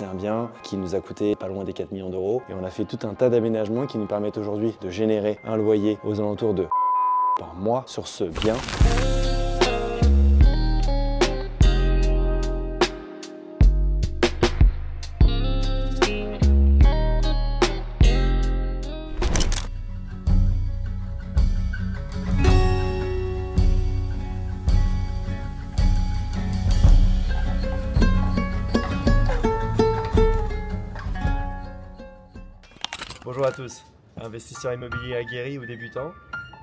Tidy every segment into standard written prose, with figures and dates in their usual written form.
C'est un bien qui nous a coûté pas loin des 4 millions d'euros et on a fait tout un tas d'aménagements qui nous permettent aujourd'hui de générer un loyer aux alentours de par mois sur ce bien. Bonjour à tous, investisseurs immobiliers aguerris ou débutants,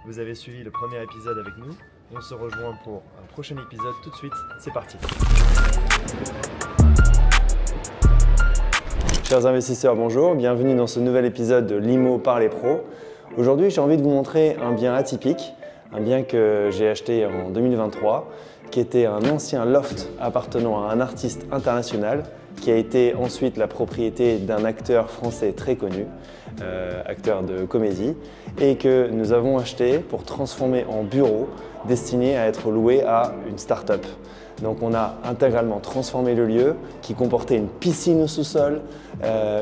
vous avez suivi le premier épisode avec nous. On se rejoint pour un prochain épisode tout de suite, c'est parti. Chers investisseurs, bonjour, bienvenue dans ce nouvel épisode de l'IMO par les pros. Aujourd'hui, j'ai envie de vous montrer un bien atypique, un bien que j'ai acheté en 2023, qui était un ancien loft appartenant à un artiste international, qui a été ensuite la propriété d'un acteur français très connu, acteur de comédie, et que nous avons acheté pour transformer en bureau destiné à être loué à une start-up. Donc on a intégralement transformé le lieu qui comportait une piscine au sous-sol,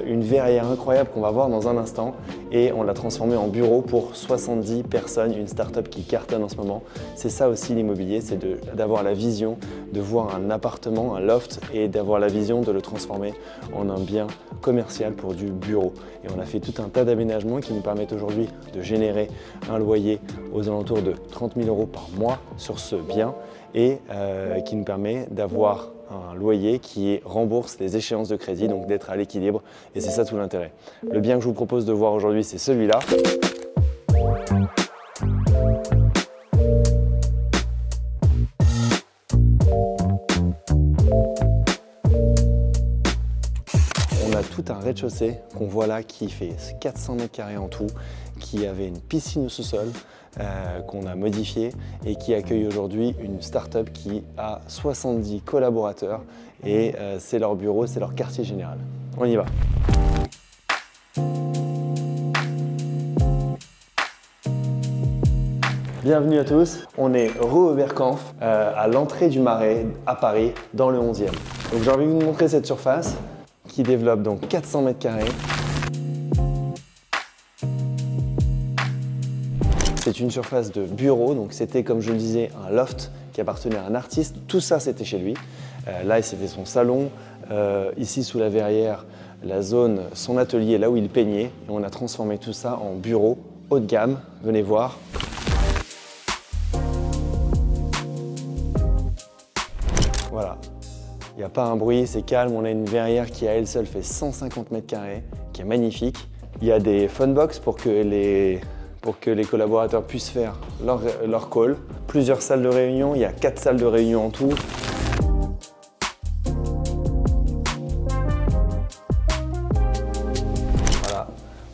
une verrière incroyable qu'on va voir dans un instant, et on l'a transformé en bureau pour 70 personnes, une start-up qui cartonne en ce moment. C'est ça aussi l'immobilier, c'est d'avoir la vision de voir un appartement, un loft, et d'avoir la vision de le transformer en un bien commercial pour du bureau. Et on a fait tout un tas d'aménagements qui nous permettent aujourd'hui de générer un loyer aux alentours de 30 000 euros par mois sur ce bien, et qui nous permet d'avoir un loyer qui rembourse les échéances de crédit, donc d'être à l'équilibre, et c'est ça tout l'intérêt. Le bien que je vous propose de voir aujourd'hui, c'est celui-là. On a tout un rez-de-chaussée qu'on voit là qui fait 400 mètres carrés en tout, qui avait une piscine au sous-sol, qu'on a modifié et qui accueille aujourd'hui une start-up qui a 70 collaborateurs et c'est leur bureau, c'est leur quartier général. On y va. Bienvenue à tous, on est rue Oberkampf, à l'entrée du Marais à Paris, dans le 11e. Donc j'ai envie de vous montrer cette surface qui développe donc 400 mètres carrés. C'est une surface de bureau, donc c'était, comme je le disais, un loft qui appartenait à un artiste. Tout ça, c'était chez lui. Là, c'était son salon. Ici, sous la verrière, la zone, son atelier, là où il peignait. Et on a transformé tout ça en bureau haut de gamme. Venez voir. Voilà. Il n'y a pas un bruit, c'est calme. On a une verrière qui, à elle seule, fait 150 mètres carrés, qui est magnifique. Il y a des funbox pour que les collaborateurs puissent faire leur call. Plusieurs salles de réunion, il y a 4 salles de réunion en tout. Voilà.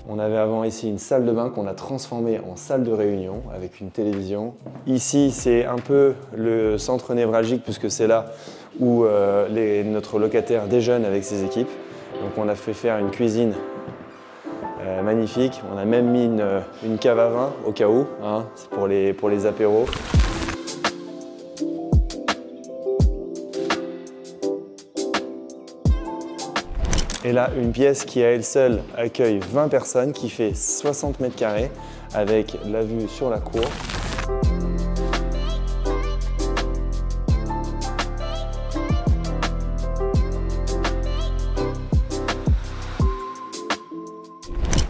On avait avant ici une salle de bain qu'on a transformée en salle de réunion avec une télévision. Ici, c'est un peu le centre névralgique puisque c'est là où notre locataire déjeune avec ses équipes. Donc on a fait faire une cuisine magnifique. On a même mis une cave à vin au cas où, hein, c'est pour les apéros. Et là, une pièce qui à elle seule accueille 20 personnes, qui fait 60 mètres carrés avec la vue sur la cour.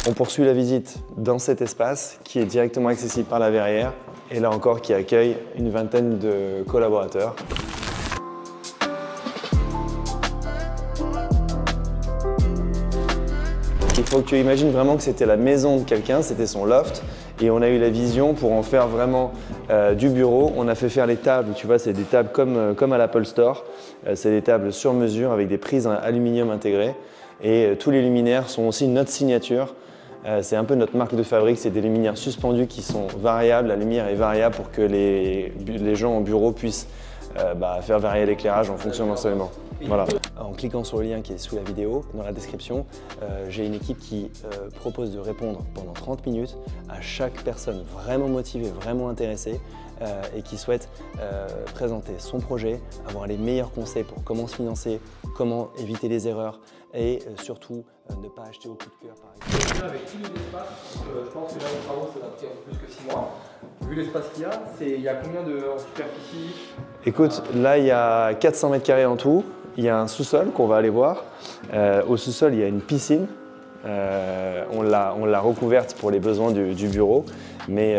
On poursuit la visite dans cet espace qui est directement accessible par la verrière et là encore qui accueille une vingtaine de collaborateurs. Il faut que tu imagines vraiment que c'était la maison de quelqu'un, c'était son loft et on a eu la vision pour en faire vraiment du bureau. On a fait faire les tables, tu vois, c'est des tables comme à l'Apple Store. C'est des tables sur mesure avec des prises en aluminium intégrées et tous les luminaires sont aussi notre signature. C'est un peu notre marque de fabrique, c'est des luminaires suspendus qui sont variables. La lumière est variable pour que les gens en bureau puissent faire varier l'éclairage en fonction de l'ensoleillement. Voilà. En cliquant sur le lien qui est sous la vidéo, dans la description, j'ai une équipe qui propose de répondre pendant 30 minutes à chaque personne vraiment motivée, vraiment intéressée, et qui souhaite présenter son projet, avoir les meilleurs conseils pour comment se financer, comment éviter les erreurs et surtout ne pas acheter au coup de cœur par exemple. Avec tous les espaces, je pense que là les travaux ça va prendre plus que 6 mois. Vu l'espace qu'il y a, il y a combien en superficie? Écoute, là il y a 400 mètres carrés en tout, il y a un sous-sol qu'on va aller voir. Au sous-sol il y a une piscine. On l'a recouverte pour les besoins du bureau, mais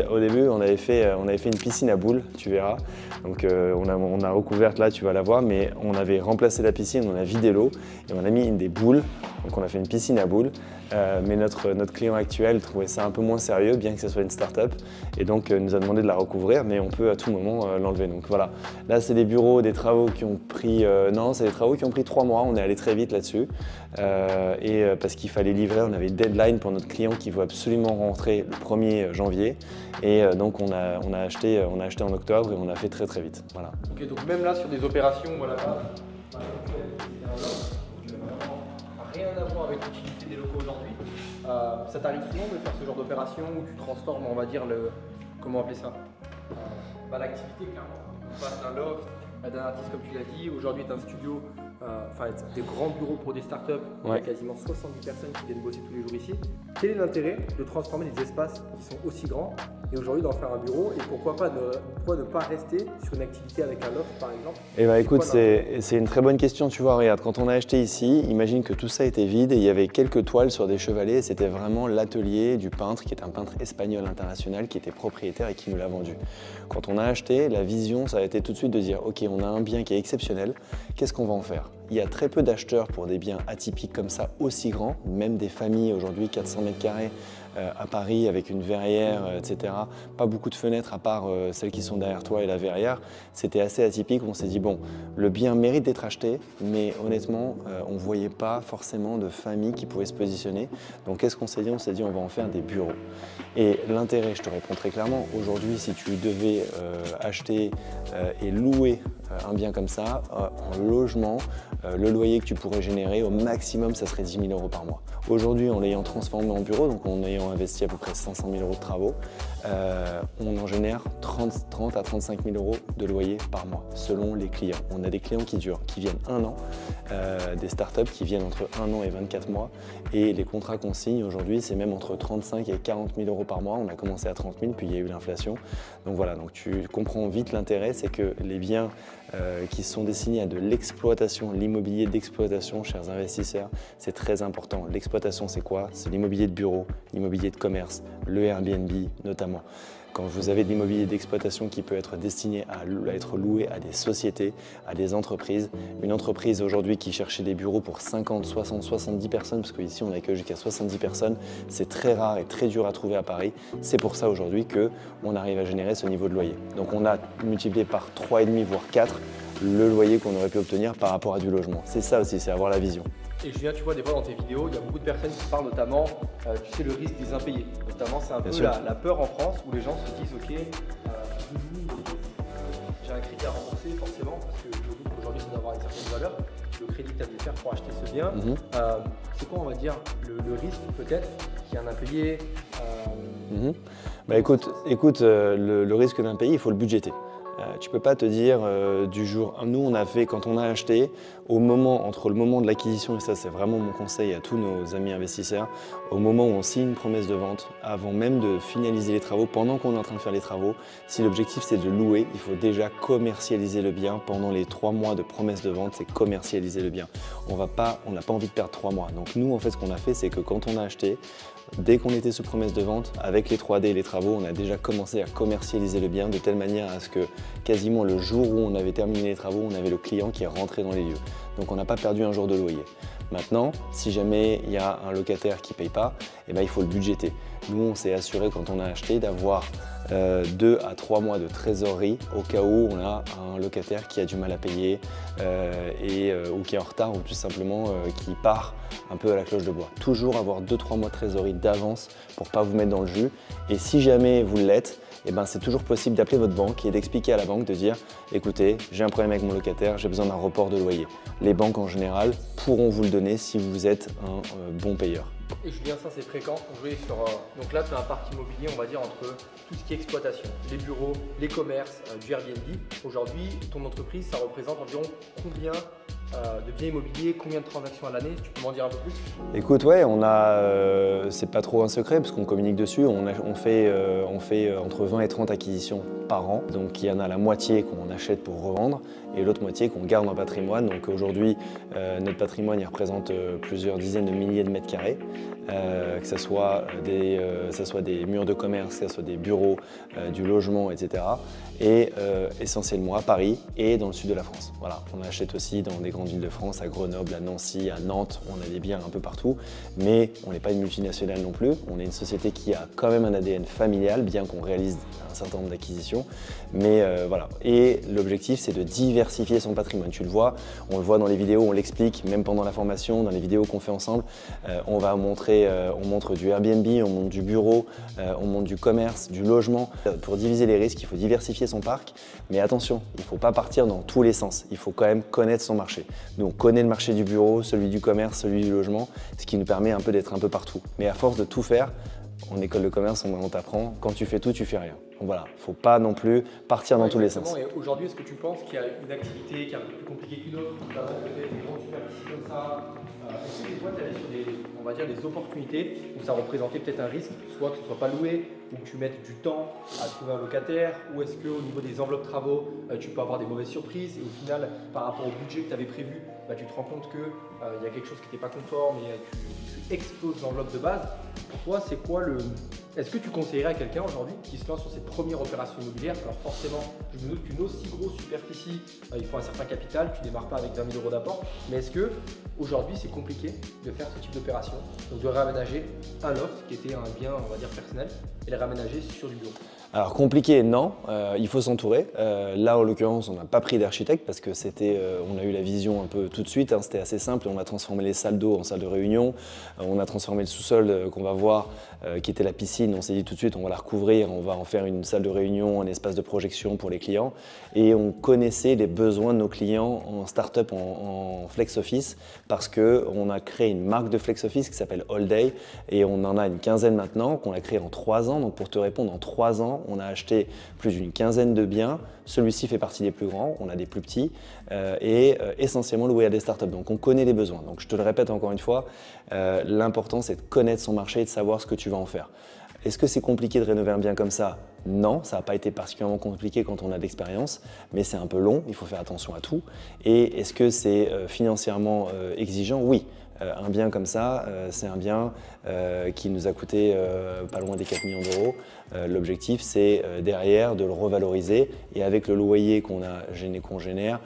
au début on avait fait une piscine à boules, tu verras. Donc on a recouverte là, tu vas la voir, mais on avait remplacé la piscine, on a vidé l'eau et on a mis des boules. Donc on a fait une piscine à boules, mais notre client actuel trouvait ça un peu moins sérieux, bien que ce soit une start-up, et donc nous a demandé de la recouvrir, mais on peut à tout moment l'enlever. Donc voilà, là c'est des bureaux, des travaux qui ont pris, c'est des travaux qui ont pris 3 mois, on est allé très vite là-dessus, parce qu'il fallait livrer, on avait une deadline pour notre client qui veut absolument rentrer le 1er janvier, et donc on a acheté en octobre et on a fait très très vite. Voilà. Ok, donc même là sur des opérations, voilà. Rien à voir avec l'utilité des locaux aujourd'hui. Ça t'arrive souvent de faire ce genre d'opération où tu transformes, on va dire, comment appeler ça, l'activité clairement. On passe d'un loft à d'un artiste comme tu l'as dit, aujourd'hui est un studio, des grands bureaux pour des startups, il y a quasiment 70 personnes qui viennent bosser tous les jours ici. Quel est l'intérêt de transformer des espaces qui sont aussi grands et aujourd'hui d'en faire un bureau, et pourquoi ne pas rester sur une activité avec un loft par exemple? Eh ben, écoute, c'est une très bonne question, tu vois, regarde, quand on a acheté ici, imagine que tout ça était vide et il y avait quelques toiles sur des chevalets, c'était vraiment l'atelier du peintre qui est un peintre espagnol international qui était propriétaire et qui nous l'a vendu. Quand on a acheté, la vision, ça a été tout de suite de dire ok, on a un bien qui est exceptionnel, qu'est-ce qu'on va en faire? Il y a très peu d'acheteurs pour des biens atypiques comme ça, aussi grands, même des familles aujourd'hui, 400 mètres carrés à Paris avec une verrière, etc. Pas beaucoup de fenêtres à part celles qui sont derrière toi et la verrière. C'était assez atypique, on s'est dit bon, le bien mérite d'être acheté, mais honnêtement, on ne voyait pas forcément de famille qui pouvait se positionner. Donc qu'est-ce qu'on s'est dit? On s'est dit on va en faire des bureaux. Et l'intérêt, je te réponds très clairement, aujourd'hui si tu devais acheter et louer un bien comme ça, en logement, le loyer que tu pourrais générer au maximum, ça serait 10 000 € par mois. Aujourd'hui, en l'ayant transformé en bureau, donc en ayant investi à peu près 500 000 € de travaux, on en génère 30 à 35 000 € de loyer par mois, selon les clients. On a des clients qui viennent 1 an, des startups qui viennent entre 1 an et 24 mois, et les contrats qu'on signe aujourd'hui, c'est même entre 35 et 40 000 € par mois. On a commencé à 30 000, puis il y a eu l'inflation. Donc voilà, donc tu comprends vite l'intérêt, c'est que les biens qui sont destinés à de l'exploitation, l'immobilier d'exploitation, chers investisseurs, c'est très important. L'exploitation, c'est quoi? C'est l'immobilier de bureau, l'immobilier de commerce, le Airbnb notamment. Quand vous avez de l'immobilier d'exploitation qui peut être destiné à être loué à des sociétés, à des entreprises, une entreprise aujourd'hui qui cherchait des bureaux pour 50, 60, 70 personnes, parce qu'ici on accueille jusqu'à 70 personnes, c'est très rare et très dur à trouver à Paris. C'est pour ça aujourd'hui qu'on arrive à générer ce niveau de loyer. Donc on a multiplié par 3,5 voire 4 le loyer qu'on aurait pu obtenir par rapport à du logement. C'est ça aussi, c'est avoir la vision. Et Julien, tu vois, des fois dans tes vidéos, il y a beaucoup de personnes qui parlent notamment, tu sais, le risque des impayés. Notamment, c'est un peu la peur en France où les gens se disent, ok, j'ai un crédit à rembourser forcément, parce que je doute qu'aujourd'hui, ça doit avoir une certaine valeur. Le crédit que tu as dû faire pour acheter ce bien, c'est quoi, on va dire, le risque peut-être qu'il y a un impayé Bah écoute, le risque d'un pays, il faut le budgéter. Tu ne peux pas te dire du jour. Nous, on a fait, quand on a acheté, entre le moment de l'acquisition, et ça c'est vraiment mon conseil à tous nos amis investisseurs, au moment où on signe une promesse de vente, avant même de finaliser les travaux, pendant qu'on est en train de faire les travaux, si l'objectif c'est de louer, il faut déjà commercialiser le bien. Pendant les 3 mois de promesse de vente, c'est commercialiser le bien. On n'a pas envie de perdre 3 mois. Donc nous, en fait, ce qu'on a fait, c'est que quand on a acheté, dès qu'on était sous promesse de vente, avec les 3D et les travaux, on a déjà commencé à commercialiser le bien de telle manière à ce que quasiment le jour où on avait terminé les travaux, on avait le client qui est rentré dans les lieux. Donc on n'a pas perdu un jour de loyer. Maintenant, si jamais il y a un locataire qui ne paye pas, eh ben, il faut le budgéter. Nous, on s'est assuré quand on a acheté d'avoir 2 à 3 mois de trésorerie au cas où on a un locataire qui a du mal à payer ou qui est en retard ou tout simplement qui part un peu à la cloche de bois. Toujours avoir 2-3 mois de trésorerie d'avance pour ne pas vous mettre dans le jus. Et si jamais vous l'êtes, eh ben, c'est toujours possible d'appeler votre banque et d'expliquer à la banque de dire « Écoutez, j'ai un problème avec mon locataire, j'ai besoin d'un report de loyer ». Les banques en général pourront vous le donner si vous êtes un bon payeur. Et Julien, ça c'est fréquent. Donc là, tu as un parc immobilier, on va dire, entre tout ce qui est exploitation, les bureaux, les commerces, du Airbnb. Aujourd'hui, ton entreprise, ça représente environ combien de biens immobiliers, combien de transactions à l'année? Tu peux m'en dire un peu plus? Écoute, ouais, c'est pas trop un secret parce qu'on communique dessus. On fait entre 20 et 30 acquisitions par an. Donc il y en a la moitié qu'on achète pour revendre et l'autre moitié qu'on garde en patrimoine. Donc aujourd'hui, notre patrimoine il représente plusieurs dizaines de milliers de mètres carrés. Que ce soit des murs de commerce, que ce soit des bureaux, du logement, etc. Et essentiellement à Paris et dans le sud de la France. Voilà. On achète aussi dans des grandes villes de France, à Grenoble, à Nancy, à Nantes, on a des biens un peu partout, mais on n'est pas une multinationale non plus. On est une société qui a quand même un ADN familial, bien qu'on réalise un certain nombre d'acquisitions. Mais voilà. Et l'objectif, c'est de diversifier son patrimoine. Tu le vois, on le voit dans les vidéos, on l'explique, même pendant la formation, dans les vidéos qu'on fait ensemble, on montre du Airbnb, on montre du bureau, on montre du commerce, du logement. Pour diviser les risques, il faut diversifier son parc, mais attention, il ne faut pas partir dans tous les sens. Il faut quand même connaître son marché. Nous, on connaît le marché du bureau, celui du commerce, celui du logement, ce qui nous permet un peu d'être un peu partout. Mais à force de tout faire, en école de commerce, on t'apprend, quand tu fais tout, tu fais rien. Donc voilà, il ne faut pas non plus partir dans tous les sens. Et aujourd'hui, est-ce que tu penses qu'il y a une activité qui est un peu plus compliquée qu'une autre, peut-être des grandes superficies comme ça? Est-ce que des fois, tu allais sur des opportunités où ça représentait peut-être un risque, soit que ce ne soit pas loué, ou que tu mettes du temps à trouver un locataire, ou est-ce qu'au niveau des enveloppes travaux, tu peux avoir des mauvaises surprises et au final, par rapport au budget que tu avais prévu, tu te rends compte qu'il y a quelque chose qui n'était pas conforme et tu exploses l'enveloppe de base. Pour toi, c'est quoi Est-ce que tu conseillerais à quelqu'un aujourd'hui qui se lance sur ses premières opérations immobilières? Alors forcément, je me doute qu'une aussi grosse superficie, il faut un certain capital, tu ne démarres pas avec 20 000 € d'apport, mais est-ce que aujourd'hui c'est compliqué de faire ce type d'opération, donc de réaménager un loft qui était un bien, on va dire, personnel, et le réaménager sur du bureau? Alors compliqué, non, il faut s'entourer. Là, en l'occurrence, on n'a pas pris d'architecte parce que on a eu la vision un peu tout de suite, c'était assez simple. On a transformé les salles d'eau en salles de réunion, on a transformé le sous-sol qu'on va voir, qui était la piscine. On s'est dit tout de suite, on va la recouvrir, on va en faire une salle de réunion, un espace de projection pour les clients. Et on connaissait les besoins de nos clients en start-up, en flex office, parce qu'on a créé une marque de flex office qui s'appelle All Day et on en a une quinzaine maintenant, qu'on a créé en 3 ans. Donc pour te répondre, en 3 ans, on a acheté plus d'une quinzaine de biens. Celui-ci fait partie des plus grands, on a des plus petits et essentiellement loué à des startups. Donc on connaît les besoins. Donc je te le répète encore une fois, l'important c'est de connaître son marché et de savoir ce que tu vas en faire. Est-ce que c'est compliqué de rénover un bien comme ça? Non, ça n'a pas été particulièrement compliqué quand on a de l'expérience, mais c'est un peu long, il faut faire attention à tout. Et est-ce que c'est financièrement exigeant? Oui. Un bien comme ça, c'est un bien qui nous a coûté pas loin des 4 millions d'euros. L'objectif, c'est derrière de le revaloriser et avec le loyer qu'on génère,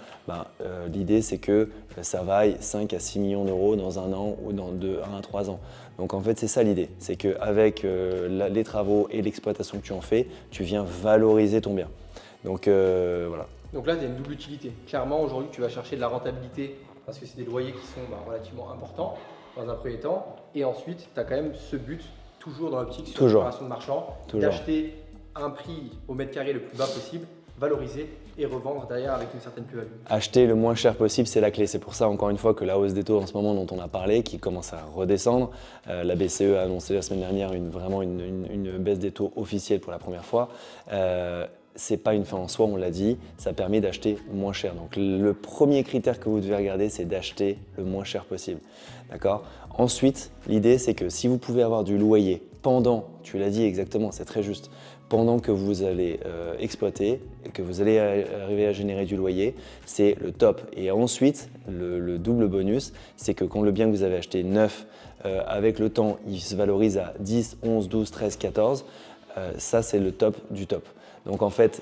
l'idée c'est que ça vaille 5 à 6 millions d'euros dans un an ou dans 1 à 3 ans. Donc en fait, c'est ça l'idée, c'est qu'avec les travaux et l'exploitation que tu en fais, tu viens valoriser ton bien. Donc voilà. Donc là, il y a une double utilité. Clairement, aujourd'hui, tu vas chercher de la rentabilité parce que c'est des loyers qui sont relativement importants dans un premier temps. Et ensuite, tu as quand même ce but, toujours dans l'optique sur l'opération de marchand, d'acheter un prix au mètre carré le plus bas possible, valoriser et revendre derrière avec une certaine plus-value. Acheter le moins cher possible, c'est la clé. C'est pour ça, encore une fois, que la hausse des taux en ce moment dont on a parlé, qui commence à redescendre, la BCE a annoncé la semaine dernière vraiment une baisse des taux officielle pour la première fois. C'est pas une fin en soi, on l'a dit, ça permet d'acheter moins cher. Donc le premier critère que vous devez regarder, c'est d'acheter le moins cher possible. D'accord ? Ensuite, l'idée, c'est que si vous pouvez avoir du loyer pendant, tu l'as dit exactement, c'est très juste, pendant que vous allez exploiter et que vous allez arriver à générer du loyer, c'est le top. Et ensuite, le double bonus, c'est que quand le bien que vous avez acheté neuf, avec le temps, il se valorise à 10, 11, 12, 13, 14, ça c'est le top du top. Donc en fait,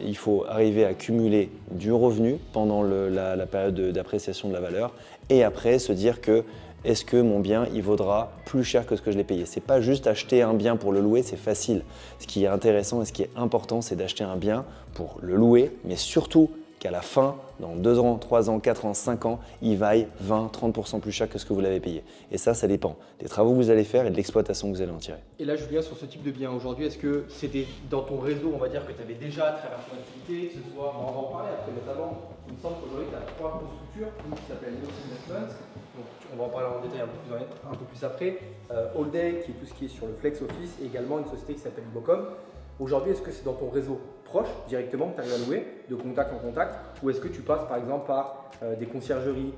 il faut arriver à cumuler du revenu pendant la période d'appréciation de la valeur et après se dire que est-ce que mon bien il vaudra plus cher que ce que je l'ai payé. C'est pas juste acheter un bien pour le louer, c'est facile. Ce qui est intéressant et ce qui est important, c'est d'acheter un bien pour le louer, mais surtout qu'à la fin, dans 2 ans, 3 ans, 4 ans, 5 ans, il vaille 20-30% plus cher que ce que vous l'avez payé. Et ça dépend des travaux que vous allez faire et de l'exploitation que vous allez en tirer. Et là, Julien, sur ce type de bien aujourd'hui, est-ce que c'était dans ton réseau, on va dire, que tu avais déjà à travers ton activité, que ce soit, on va en parler après notamment, il me semble qu'aujourd'hui, tu as 3 grosses structures, une qui s'appelle Neos Investments, donc on va en parler en détail un peu plus après, All Day, qui est tout ce qui est sur le Flex Office, et également une société qui s'appelle Ibocom. Aujourd'hui, est-ce que c'est dans ton réseau proche, directement, que tu arrives à louer, de contact en contact, ou est-ce que tu passes par exemple par des conciergeries?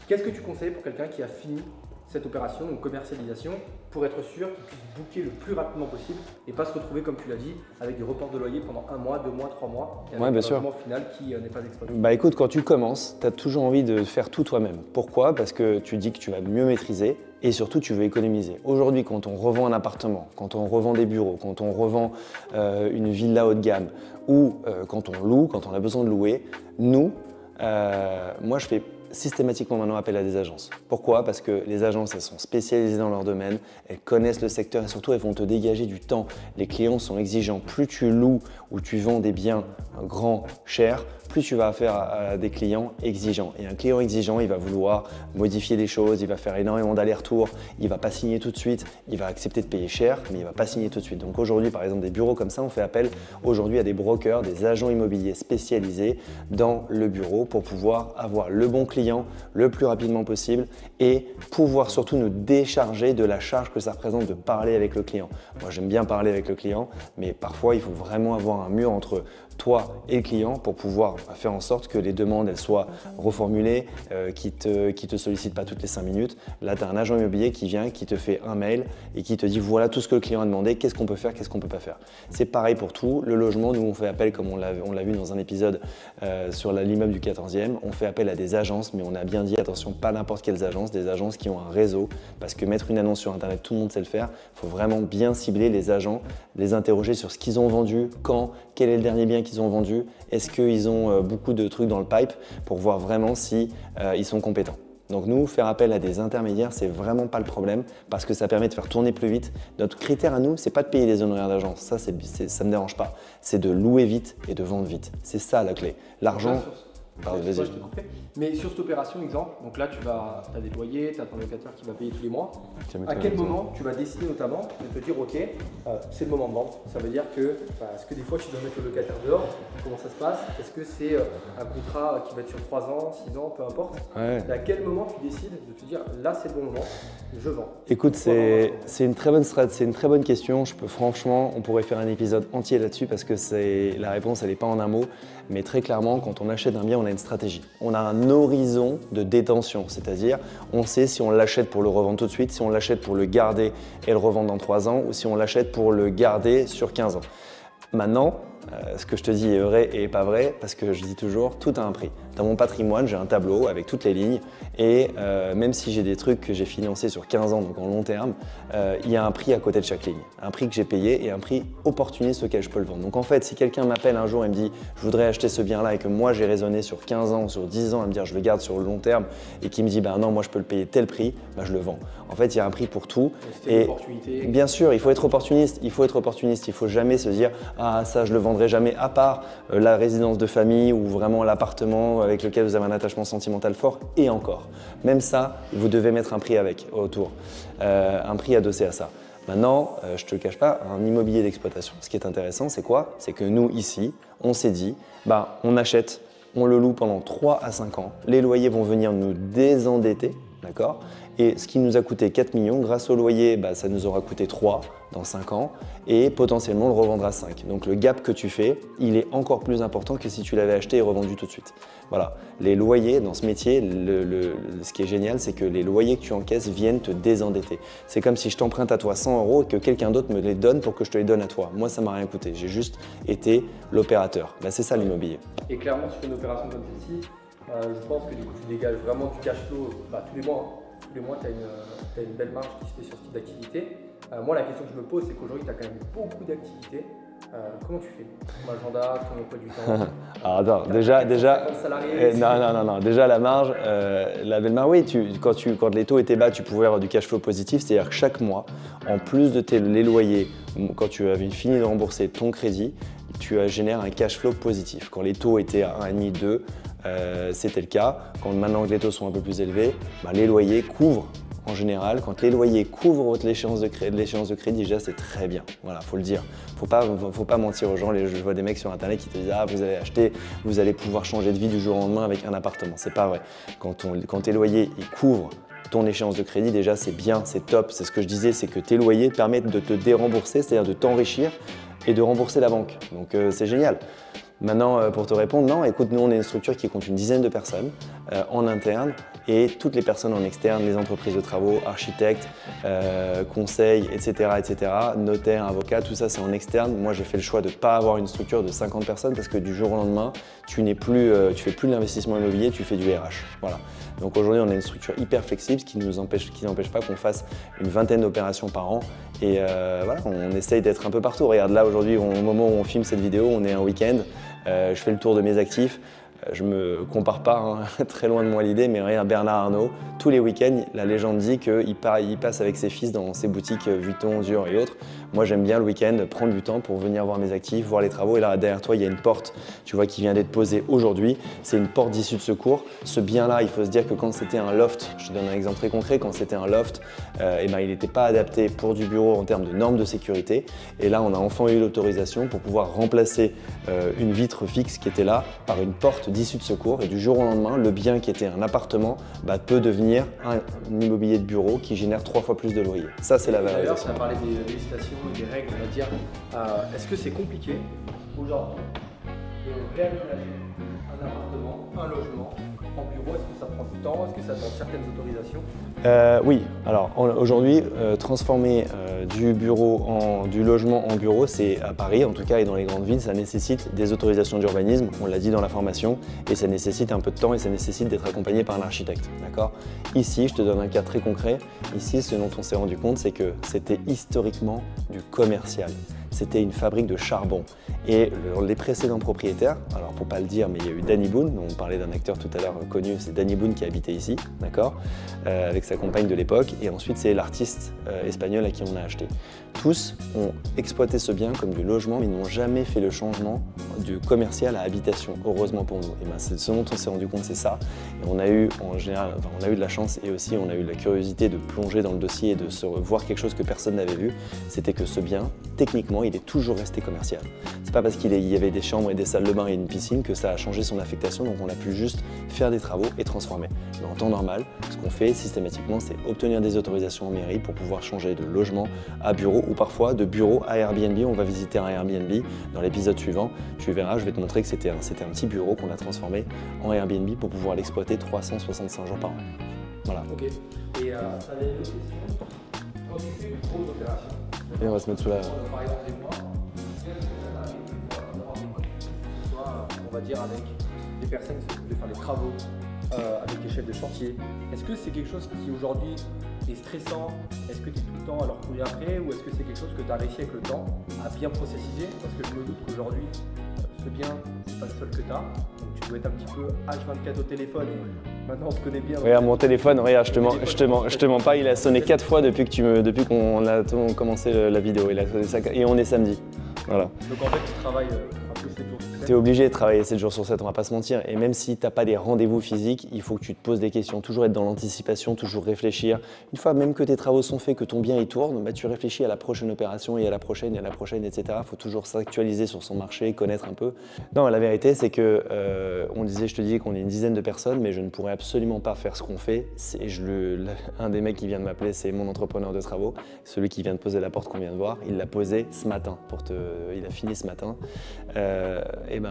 Qu'est-ce que tu conseilles pour quelqu'un qui a fini cette opération, donc commercialisation, pour être sûr qu'il puisse booker le plus rapidement possible et pas se retrouver, comme tu l'as dit, avec des reports de loyer pendant 1 mois, 2 mois, 3 mois, et avec un logement final qui n'est pas exploité? Bah écoute, quand tu commences, tu as toujours envie de faire tout toi-même. Pourquoi? Parce que tu dis que tu vas mieux maîtriser et surtout tu veux économiser. Aujourd'hui, quand on revend un appartement, quand on revend des bureaux, quand on revend une villa haut de gamme ou quand on loue, quand on a besoin de louer, moi je fais systématiquement maintenant appel à des agences. Pourquoi? Parce que les agences, elles sont spécialisées dans leur domaine, elles connaissent le secteur et surtout elles vont te dégager du temps. Les clients sont exigeants. Plus tu loues ou tu vends des biens grands, chers, plus tu vas faire à des clients exigeants. Et un client exigeant, il va vouloir modifier les choses, il va faire énormément d'allers-retours, il ne va pas signer tout de suite, il va accepter de payer cher, mais il ne va pas signer tout de suite. Donc aujourd'hui, par exemple, des bureaux comme ça, on fait appel aujourd'hui à des brokers, des agents immobiliers spécialisés dans le bureau pour pouvoir avoir le bon client le plus rapidement possible et pouvoir surtout nous décharger de la charge que ça représente de parler avec le client. Moi, j'aime bien parler avec le client, mais parfois, il faut vraiment avoir un mur entre toi et le client pour pouvoir faire en sorte que les demandes elles soient reformulées, qui te sollicitent pas toutes les 5 minutes. Là, tu as un agent immobilier qui vient, qui te fait un mail et qui te dit voilà tout ce que le client a demandé, qu'est-ce qu'on peut faire, qu'est-ce qu'on peut pas faire. C'est pareil pour tout. Le logement, nous on fait appel, comme on l'a vu dans un épisode sur l'immeuble du 14e, on fait appel à des agences, mais on a bien dit attention, pas n'importe quelles agences, des agences qui ont un réseau, parce que mettre une annonce sur internet, tout le monde sait le faire. Il faut vraiment bien cibler les agents, les interroger sur ce qu'ils ont vendu, quand, quel est le dernier bien qu'ils ont vendu, est-ce qu'ils ont beaucoup de trucs dans le pipe pour voir vraiment si ils sont compétents. Donc nous, faire appel à des intermédiaires, c'est vraiment pas le problème parce que ça permet de faire tourner plus vite. Notre critère à nous, c'est pas de payer des honoraires d'agence, ça me dérange pas. C'est de louer vite et de vendre vite. C'est ça la clé. L'argent… Vas-y. Mais sur cette opération, exemple, donc là tu as des loyers, tu as ton locataire qui va payer tous les mois. À quel moment tu vas décider notamment de te dire ok, c'est le moment de vendre? Ça veut dire que, est-ce que des fois tu dois mettre le locataire dehors? Comment ça se passe? Est-ce que c'est un contrat qui va être sur 3 ans, 6 ans, peu importe? Et à quel moment tu décides de te dire là c'est le bon moment, je vends? Écoute, c'est une très bonne question. Franchement, on pourrait faire un épisode entier là-dessus parce que la réponse elle n'est pas en un mot. Mais très clairement, quand on achète un bien, on a une stratégie. On a un horizon de détention, c'est-à-dire on sait si on l'achète pour le revendre tout de suite, si on l'achète pour le garder et le revendre dans 3 ans ou si on l'achète pour le garder sur 15 ans. Maintenant, ce que je te dis est vrai et pas vrai parce que je dis toujours tout a un prix. Dans mon patrimoine, j'ai un tableau avec toutes les lignes et même si j'ai des trucs que j'ai financés sur 15 ans, donc en long terme, il y a un prix à côté de chaque ligne. Un prix que j'ai payé et un prix opportuniste auquel je peux le vendre. Donc en fait, si quelqu'un m'appelle un jour et me dit je voudrais acheter ce bien-là et que moi j'ai raisonné sur 15 ans, sur 10 ans à me dire je le garde sur le long terme et qui me dit non, moi je peux le payer tel prix, je le vends. En fait, il y a un prix pour tout. Et bien sûr, il faut être opportuniste. Il faut jamais se dire ah ça je le vendrai jamais à part la résidence de famille ou vraiment l'appartement avec lequel vous avez un attachement sentimental fort et encore. Même ça, vous devez mettre un prix autour, un prix adossé à ça. Maintenant, je ne te le cache pas, un immobilier d'exploitation, ce qui est intéressant, c'est quoi? C'est que nous, ici, on s'est dit, on achète, on le loue pendant 3 à 5 ans, les loyers vont venir nous désendetter, d'accord? Et ce qui nous a coûté 4 millions, grâce au loyer, ça nous aura coûté 3 dans 5 ans et potentiellement on le revendra 5. Donc le gap que tu fais, il est encore plus important que si tu l'avais acheté et revendu tout de suite. Voilà, les loyers dans ce métier, ce qui est génial, c'est que les loyers que tu encaisses viennent te désendetter. C'est comme si je t'emprunte à toi 100 € et que quelqu'un d'autre me les donne pour que je te les donne à toi. Moi, ça ne m'a rien coûté, j'ai juste été l'opérateur. C'est ça l'immobilier. Et clairement, sur une opération comme celle-ci, je pense que du coup, tu dégages vraiment du cash flow tous les mois. Tous les mois, tu as une belle marge qui se fait sur ce type d'activité. Moi, la question que je me pose, c'est qu'aujourd'hui, tu as quand même beaucoup d'activités. Comment tu fais? Ton agenda, ton emploi du temps? Alors, non. Déjà, la marge, la belle marge, oui, quand les taux étaient bas, tu pouvais avoir du cash flow positif. C'est-à-dire que chaque mois, en plus de les loyers, quand tu avais fini de rembourser ton crédit, tu génères un cash flow positif. Quand les taux étaient à 1,5, 2, c'était le cas. Maintenant que les taux sont un peu plus élevés, les loyers couvrent. En général, quand les loyers couvrent l'échéance de crédit, déjà c'est très bien. Voilà, faut le dire. Faut pas mentir aux gens. Je vois des mecs sur internet qui te disent vous allez acheter, vous allez pouvoir changer de vie du jour au lendemain avec un appartement. C'est pas vrai. Quand tes loyers ils couvrent ton échéance de crédit, déjà c'est bien, c'est top. C'est ce que je disais, c'est que tes loyers permettent de te dérembourser, c'est-à-dire de t'enrichir et de rembourser la banque. Donc c'est génial. Maintenant, pour te répondre, non, écoute, nous on est une structure qui compte une dizaine de personnes en interne et toutes les personnes en externe, les entreprises de travaux, architectes, conseils, etc., notaires, avocats, tout ça c'est en externe. Moi j'ai fait le choix de ne pas avoir une structure de 50 personnes parce que du jour au lendemain, tu fais plus de l'investissement immobilier, tu fais du RH. Voilà. Donc aujourd'hui on est une structure hyper flexible, ce qui n'empêche pas qu'on fasse une vingtaine d'opérations par an. Et voilà, on essaye d'être un peu partout. Regarde là aujourd'hui, au moment où on filme cette vidéo, on est un week-end. Je fais le tour de mes actifs. Je me compare pas, très loin de moi l'idée, mais regarde Bernard Arnault, tous les week-ends, la légende dit qu'il passe avec ses fils dans ses boutiques Vuitton, Dior et autres. Moi j'aime bien le week-end prendre du temps pour venir voir mes actifs, voir les travaux. Et là derrière toi il y a une porte, tu vois, qui vient d'être posée aujourd'hui. C'est une porte d'issue de secours. Ce bien-là, il faut se dire que quand c'était un loft, je te donne un exemple très concret, quand c'était un loft, il n'était pas adapté pour du bureau en termes de normes de sécurité. Et là on a enfin eu l'autorisation pour pouvoir remplacer une vitre fixe qui était là par une porte d'issue de secours. Et du jour au lendemain, le bien qui était un appartement peut devenir un immobilier de bureau qui génère 3 fois plus de loyer. Ça, c'est la valorisation. D'ailleurs, tu as parlé des législations et des règles, on va dire. Est-ce que c'est compliqué aujourd'hui de réaménager un appartement, un logement en bureau? Est-ce que ça prend du temps? Est-ce que ça demande certaines autorisations? Oui, alors aujourd'hui, transformer du logement en bureau, c'est à Paris en tout cas et dans les grandes villes, ça nécessite des autorisations d'urbanisme, on l'a dit dans la formation, et ça nécessite un peu de temps et ça nécessite d'être accompagné par un architecte. D'accord? Ici, je te donne un cas très concret. Ici, ce dont on s'est rendu compte, c'est que c'était historiquement du commercial. C'était une fabrique de charbon. Et les précédents propriétaires, alors pour pas le dire, mais il y a eu Danny Boone, dont on parlait d'un acteur tout à l'heure connu, c'est Danny Boone qui habitait ici, d'accord, avec sa compagne de l'époque, et ensuite c'est l'artiste espagnol à qui on a acheté. Tous ont exploité ce bien comme du logement, mais ils n'ont jamais fait le changement du commercial à habitation, heureusement pour nous. Et c'est ce dont on s'est rendu compte, c'est ça. Et on a eu en général, on a eu de la chance et aussi on a eu de la curiosité de plonger dans le dossier et de voir quelque chose que personne n'avait vu, c'était que ce bien, techniquement, il est toujours resté commercial. C'est pas parce qu'il y avait des chambres et des salles de bain et une piscine que ça a changé son affectation, donc on a pu juste faire des travaux et transformer. Mais en temps normal, ce qu'on fait systématiquement, c'est obtenir des autorisations en mairie pour pouvoir changer de logement à bureau ou parfois de bureau à Airbnb. On va visiter un Airbnb dans l'épisode suivant. Tu verras, je vais te montrer que c'était un petit bureau qu'on a transformé en Airbnb pour pouvoir l'exploiter 365 jours par an. Voilà. Ok. Et ça avait une autre question. Quand tu fais une grosse opération, et on va se mettre sous la... Par exemple, des mois, soit, on va dire, avec des personnes qui s'occupent de faire les travaux, avec des chefs de chantier. Est-ce que c'est quelque chose qui aujourd'hui est stressant? Est-ce que tu es tout le temps à leur courir après? Ou est-ce que c'est quelque chose que tu as réussi avec le temps à bien processiser? Parce que je me doute qu'aujourd'hui, ce bien, c'est pas le seul que tu as. Donc tu dois être un petit peu H24 au téléphone. Et maintenant, on se connaît bien. Regarde mon téléphone, regarde, je te mens pas, il a sonné 4 fois depuis qu'on a commencé la vidéo. Il a sonné ça, et on est samedi. Voilà. Donc en fait, tu travailles un peu 7 jours sur 7. Tu es obligé de travailler 7 jours sur 7, on va pas se mentir. Et même si tu n'as pas des rendez-vous physiques, il faut que tu te poses des questions, toujours être dans l'anticipation, toujours réfléchir. Une fois même que tes travaux sont faits, que ton bien y tourne, tu réfléchis à la prochaine opération et à la prochaine, etc. Il faut toujours s'actualiser sur son marché, connaître un peu. Non, la vérité, c'est que je te disais qu'on est une dizaine de personnes, mais je ne pourrais absolument pas faire ce qu'on fait. Un des mecs qui vient de m'appeler, c'est mon entrepreneur de travaux, celui qui vient de poser la porte qu'on vient de voir. Il l'a posée ce matin, il a fini ce matin.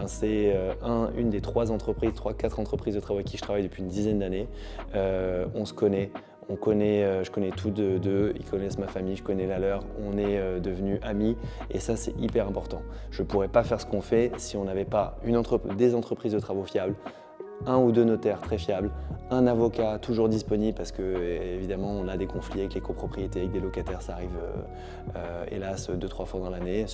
C'est une des 4 entreprises de travaux avec qui je travaille depuis une dizaine d'années. On se connaît. Je connais tous d'eux, ils connaissent ma famille, je connais la leur, on est devenus amis et ça c'est hyper important. Je ne pourrais pas faire ce qu'on fait si on n'avait pas des entreprises de travaux fiables, 1 ou 2 notaires très fiables, un avocat toujours disponible parce que évidemment on a des conflits avec les copropriétés, avec des locataires, ça arrive hélas 2-3 fois dans l'année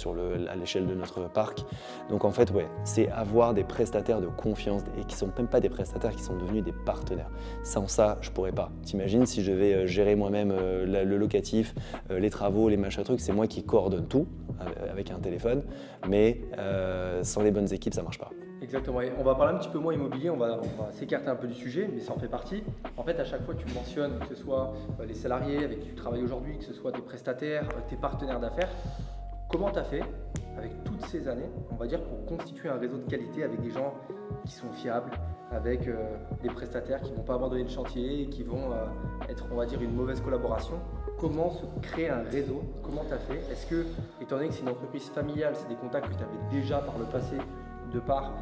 à l'échelle de notre parc. Donc en fait c'est avoir des prestataires de confiance et qui ne sont même pas des prestataires, qui sont devenus des partenaires. Sans ça je pourrais pas. T'imagines si je vais gérer moi-même le locatif, les travaux, les machins trucs, c'est moi qui coordonne tout. avec un téléphone, mais sans les bonnes équipes, ça ne marche pas. Exactement. Et on va parler un petit peu moins immobilier, on va s'écarter un peu du sujet, mais ça en fait partie. En fait, à chaque fois, tu mentionnes que ce soit les salariés avec qui tu travailles aujourd'hui, que ce soit tes prestataires, tes partenaires d'affaires. Comment tu as fait, avec toutes ces années, on va dire, pour constituer un réseau de qualité avec des gens qui sont fiables, avec des prestataires qui ne vont pas abandonner le chantier et qui vont être, on va dire, une mauvaise collaboration? Comment se créer un réseau? Comment tu as fait? Est-ce que, étant donné que c'est une entreprise familiale, c'est des contacts que tu avais déjà par le passé, de par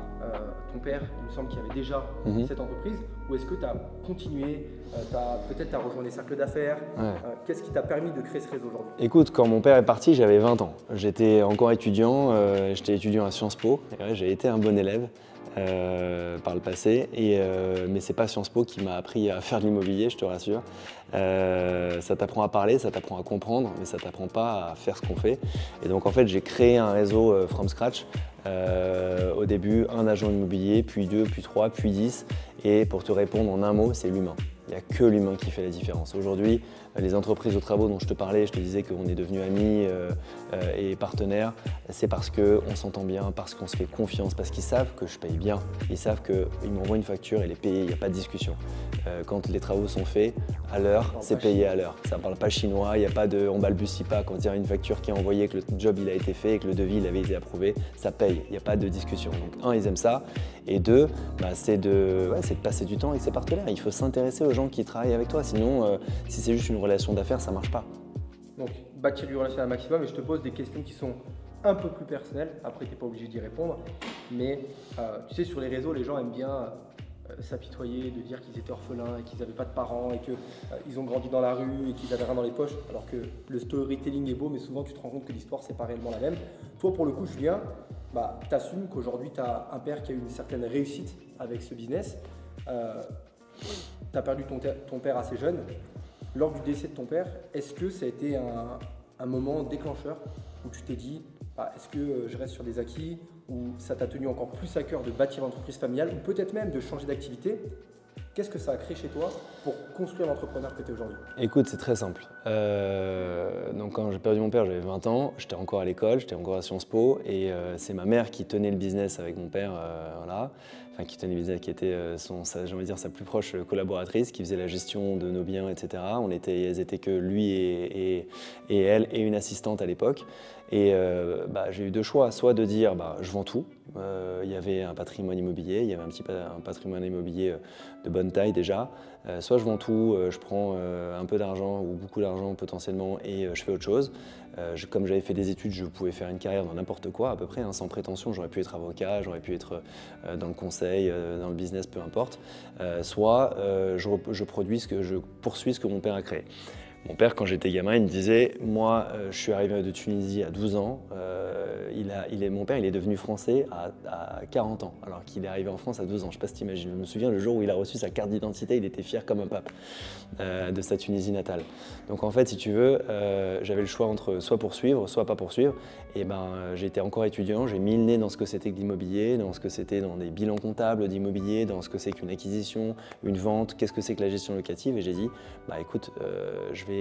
ton père, il me semble qu'il y avait déjà cette entreprise, ou est-ce que tu as continué, peut-être tu as rejoint des cercles d'affaires, qu'est-ce qui t'a permis de créer ce réseau aujourd'hui? Écoute, quand mon père est parti, j'avais 20 ans. J'étais encore étudiant, j'étais étudiant à Sciences Po, et ouais, j'ai été un bon élève par le passé, mais c'est pas Sciences Po qui m'a appris à faire de l'immobilier, je te rassure. Ça t'apprend à parler, ça t'apprend à comprendre, mais ça t'apprend pas à faire ce qu'on fait. Et donc en fait, j'ai créé un réseau from scratch. Au début, un agent immobilier, puis 2, puis 3, puis 10. Et pour te répondre en un mot, c'est l'humain. Il n'y a que l'humain qui fait la différence. Aujourd'hui, les entreprises de travaux dont je te parlais, je te disais qu'on est devenus amis et partenaires, c'est parce qu'on s'entend bien, parce qu'on se fait confiance, parce qu'ils savent que je paye bien. Ils savent qu'ils m'envoient une facture, elle est payée, il n'y a pas de discussion. Quand les travaux sont faits à l'heure, c'est payé à l'heure. Ça ne parle pas chinois, il n'y a pas de, on balbutie pas. Quand il y a une facture qui est envoyée, que le job il a été fait et que le devis il avait été approuvé, ça paye, il n'y a pas de discussion. Donc un, ils aiment ça, et deux, c'est de passer du temps avec ses partenaires. Il faut s'intéresser aux gens qui travaillent avec toi, sinon si c'est juste une relation d'affaires, ça ne marche pas. Donc bâtir du relationnel maximum, et je te pose des questions qui sont un peu plus personnelles, après tu n'es pas obligé d'y répondre, mais tu sais, sur les réseaux, les gens aiment bien s'apitoyer, de dire qu'ils étaient orphelins et qu'ils n'avaient pas de parents et qu'ils ont grandi dans la rue et qu'ils n'avaient rien dans les poches, alors que le storytelling est beau, mais souvent tu te rends compte que l'histoire c'est pas réellement la même. Toi pour le coup Julien, tu assumes qu'aujourd'hui tu as un père qui a eu une certaine réussite avec ce business, tu as perdu ton père assez jeune. Lors du décès de ton père, est-ce que ça a été un moment déclencheur où tu t'es dit est-ce que je reste sur des acquis, ou ça t'a tenu encore plus à cœur de bâtir l'entreprise familiale, ou peut-être même de changer d'activité? Qu'est-ce que ça a créé chez toi pour construire l'entrepreneur que tu es aujourd'hui? Écoute, c'est très simple. Donc quand j'ai perdu mon père, j'avais 20 ans, j'étais encore à l'école, j'étais encore à Sciences Po, et c'est ma mère qui tenait le business avec mon père, qui tenait le business, qui était sa plus proche collaboratrice, qui faisait la gestion de nos biens, etc. Elles étaient que lui et elle, et une assistante à l'époque. Et j'ai eu deux choix, soit de dire je vends tout. Il y avait un patrimoine immobilier, il y avait un patrimoine immobilier de bonne taille déjà. Soit je vends tout, je prends un peu d'argent ou beaucoup d'argent potentiellement et je fais autre chose. Comme j'avais fait des études, je pouvais faire une carrière dans n'importe quoi à peu près, sans prétention. J'aurais pu être avocat, j'aurais pu être dans le conseil, dans le business, peu importe. Soit je poursuis ce que mon père a créé. Mon père, quand j'étais gamin, il me disait « Moi, je suis arrivé de Tunisie à 12 ans. Mon père, il est devenu français à 40 ans, alors qu'il est arrivé en France à 12 ans. Je ne sais pas si tu imagines. Je me souviens, le jour où il a reçu sa carte d'identité, il était fier comme un pape de sa Tunisie natale. Donc en fait, si tu veux, j'avais le choix entre soit poursuivre, soit pas poursuivre. Et j'étais encore étudiant, j'ai mis le nez dans ce que c'était que l'immobilier, dans ce que c'était dans des bilans comptables d'immobilier, dans ce que c'est qu'une acquisition, une vente, qu'est-ce que c'est que la gestion locative. Et j'ai dit, écoute, je vais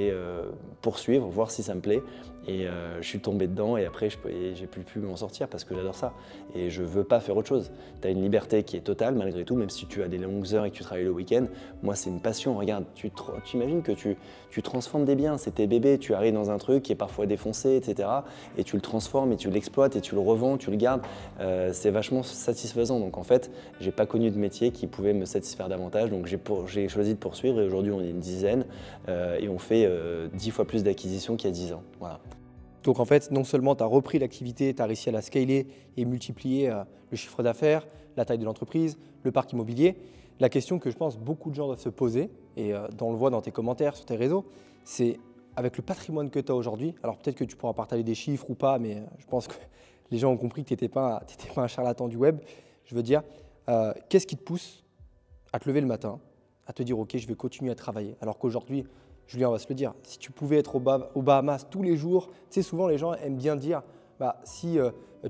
poursuivre, voir si ça me plaît. Et je suis tombé dedans et après j'ai pu m'en sortir parce que j'adore ça. Et je veux pas faire autre chose. Tu as une liberté qui est totale malgré tout, même si tu as des longues heures et que tu travailles le week-end. Moi, c'est une passion. Regarde, tu imagines que tu transformes des biens, c'est tes bébés, tu arrives dans un truc qui est parfois défoncé, etc. Et tu le transformes et tu l'exploites et tu le revends, tu le gardes. C'est vachement satisfaisant. Donc en fait, j'ai pas connu de métier qui pouvait me satisfaire davantage. Donc j'ai choisi de poursuivre et aujourd'hui on est une dizaine et on fait 10 fois plus d'acquisitions qu'il y a 10 ans. Voilà. Donc en fait, non seulement tu as repris l'activité, tu as réussi à la scaler et multiplier le chiffre d'affaires, la taille de l'entreprise, le parc immobilier. La question que je pense beaucoup de gens doivent se poser, et on le voit dans tes commentaires sur tes réseaux, c'est avec le patrimoine que tu as aujourd'hui, alors peut-être que tu pourras partager des chiffres ou pas, mais je pense que les gens ont compris que tu n'étais pas un charlatan du web. Je veux dire, qu'est-ce qui te pousse à te lever le matin, à te dire « Ok, je vais continuer à travailler », alors qu'aujourd'hui, Julien, on va se le dire, si tu pouvais être aux Bahamas tous les jours, tu sais, souvent les gens aiment bien dire si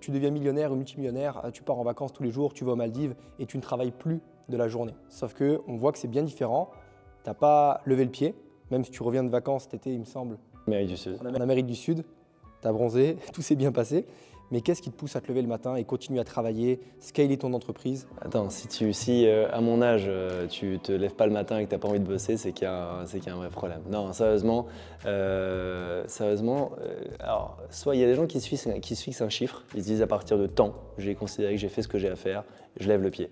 tu deviens millionnaire ou multimillionnaire, tu pars en vacances tous les jours, tu vas aux Maldives et tu ne travailles plus de la journée. Sauf qu'on voit que c'est bien différent, tu n'as pas levé le pied, même si tu reviens de vacances cet été, il me semble, Amérique du Sud. en Amérique du Sud, tu tu as bronzé, tout s'est bien passé. Mais qu'est-ce qui te pousse à te lever le matin et continuer à travailler, scaler ton entreprise? Attends, si à mon âge, tu te lèves pas le matin et que tu n'as pas envie de bosser, c'est qu'il y a un vrai problème. Non, sérieusement, alors, soit il y a des gens qui se fixent un chiffre, ils se disent à partir de temps, j'ai considéré que j'ai fait ce que j'ai à faire, je lève le pied.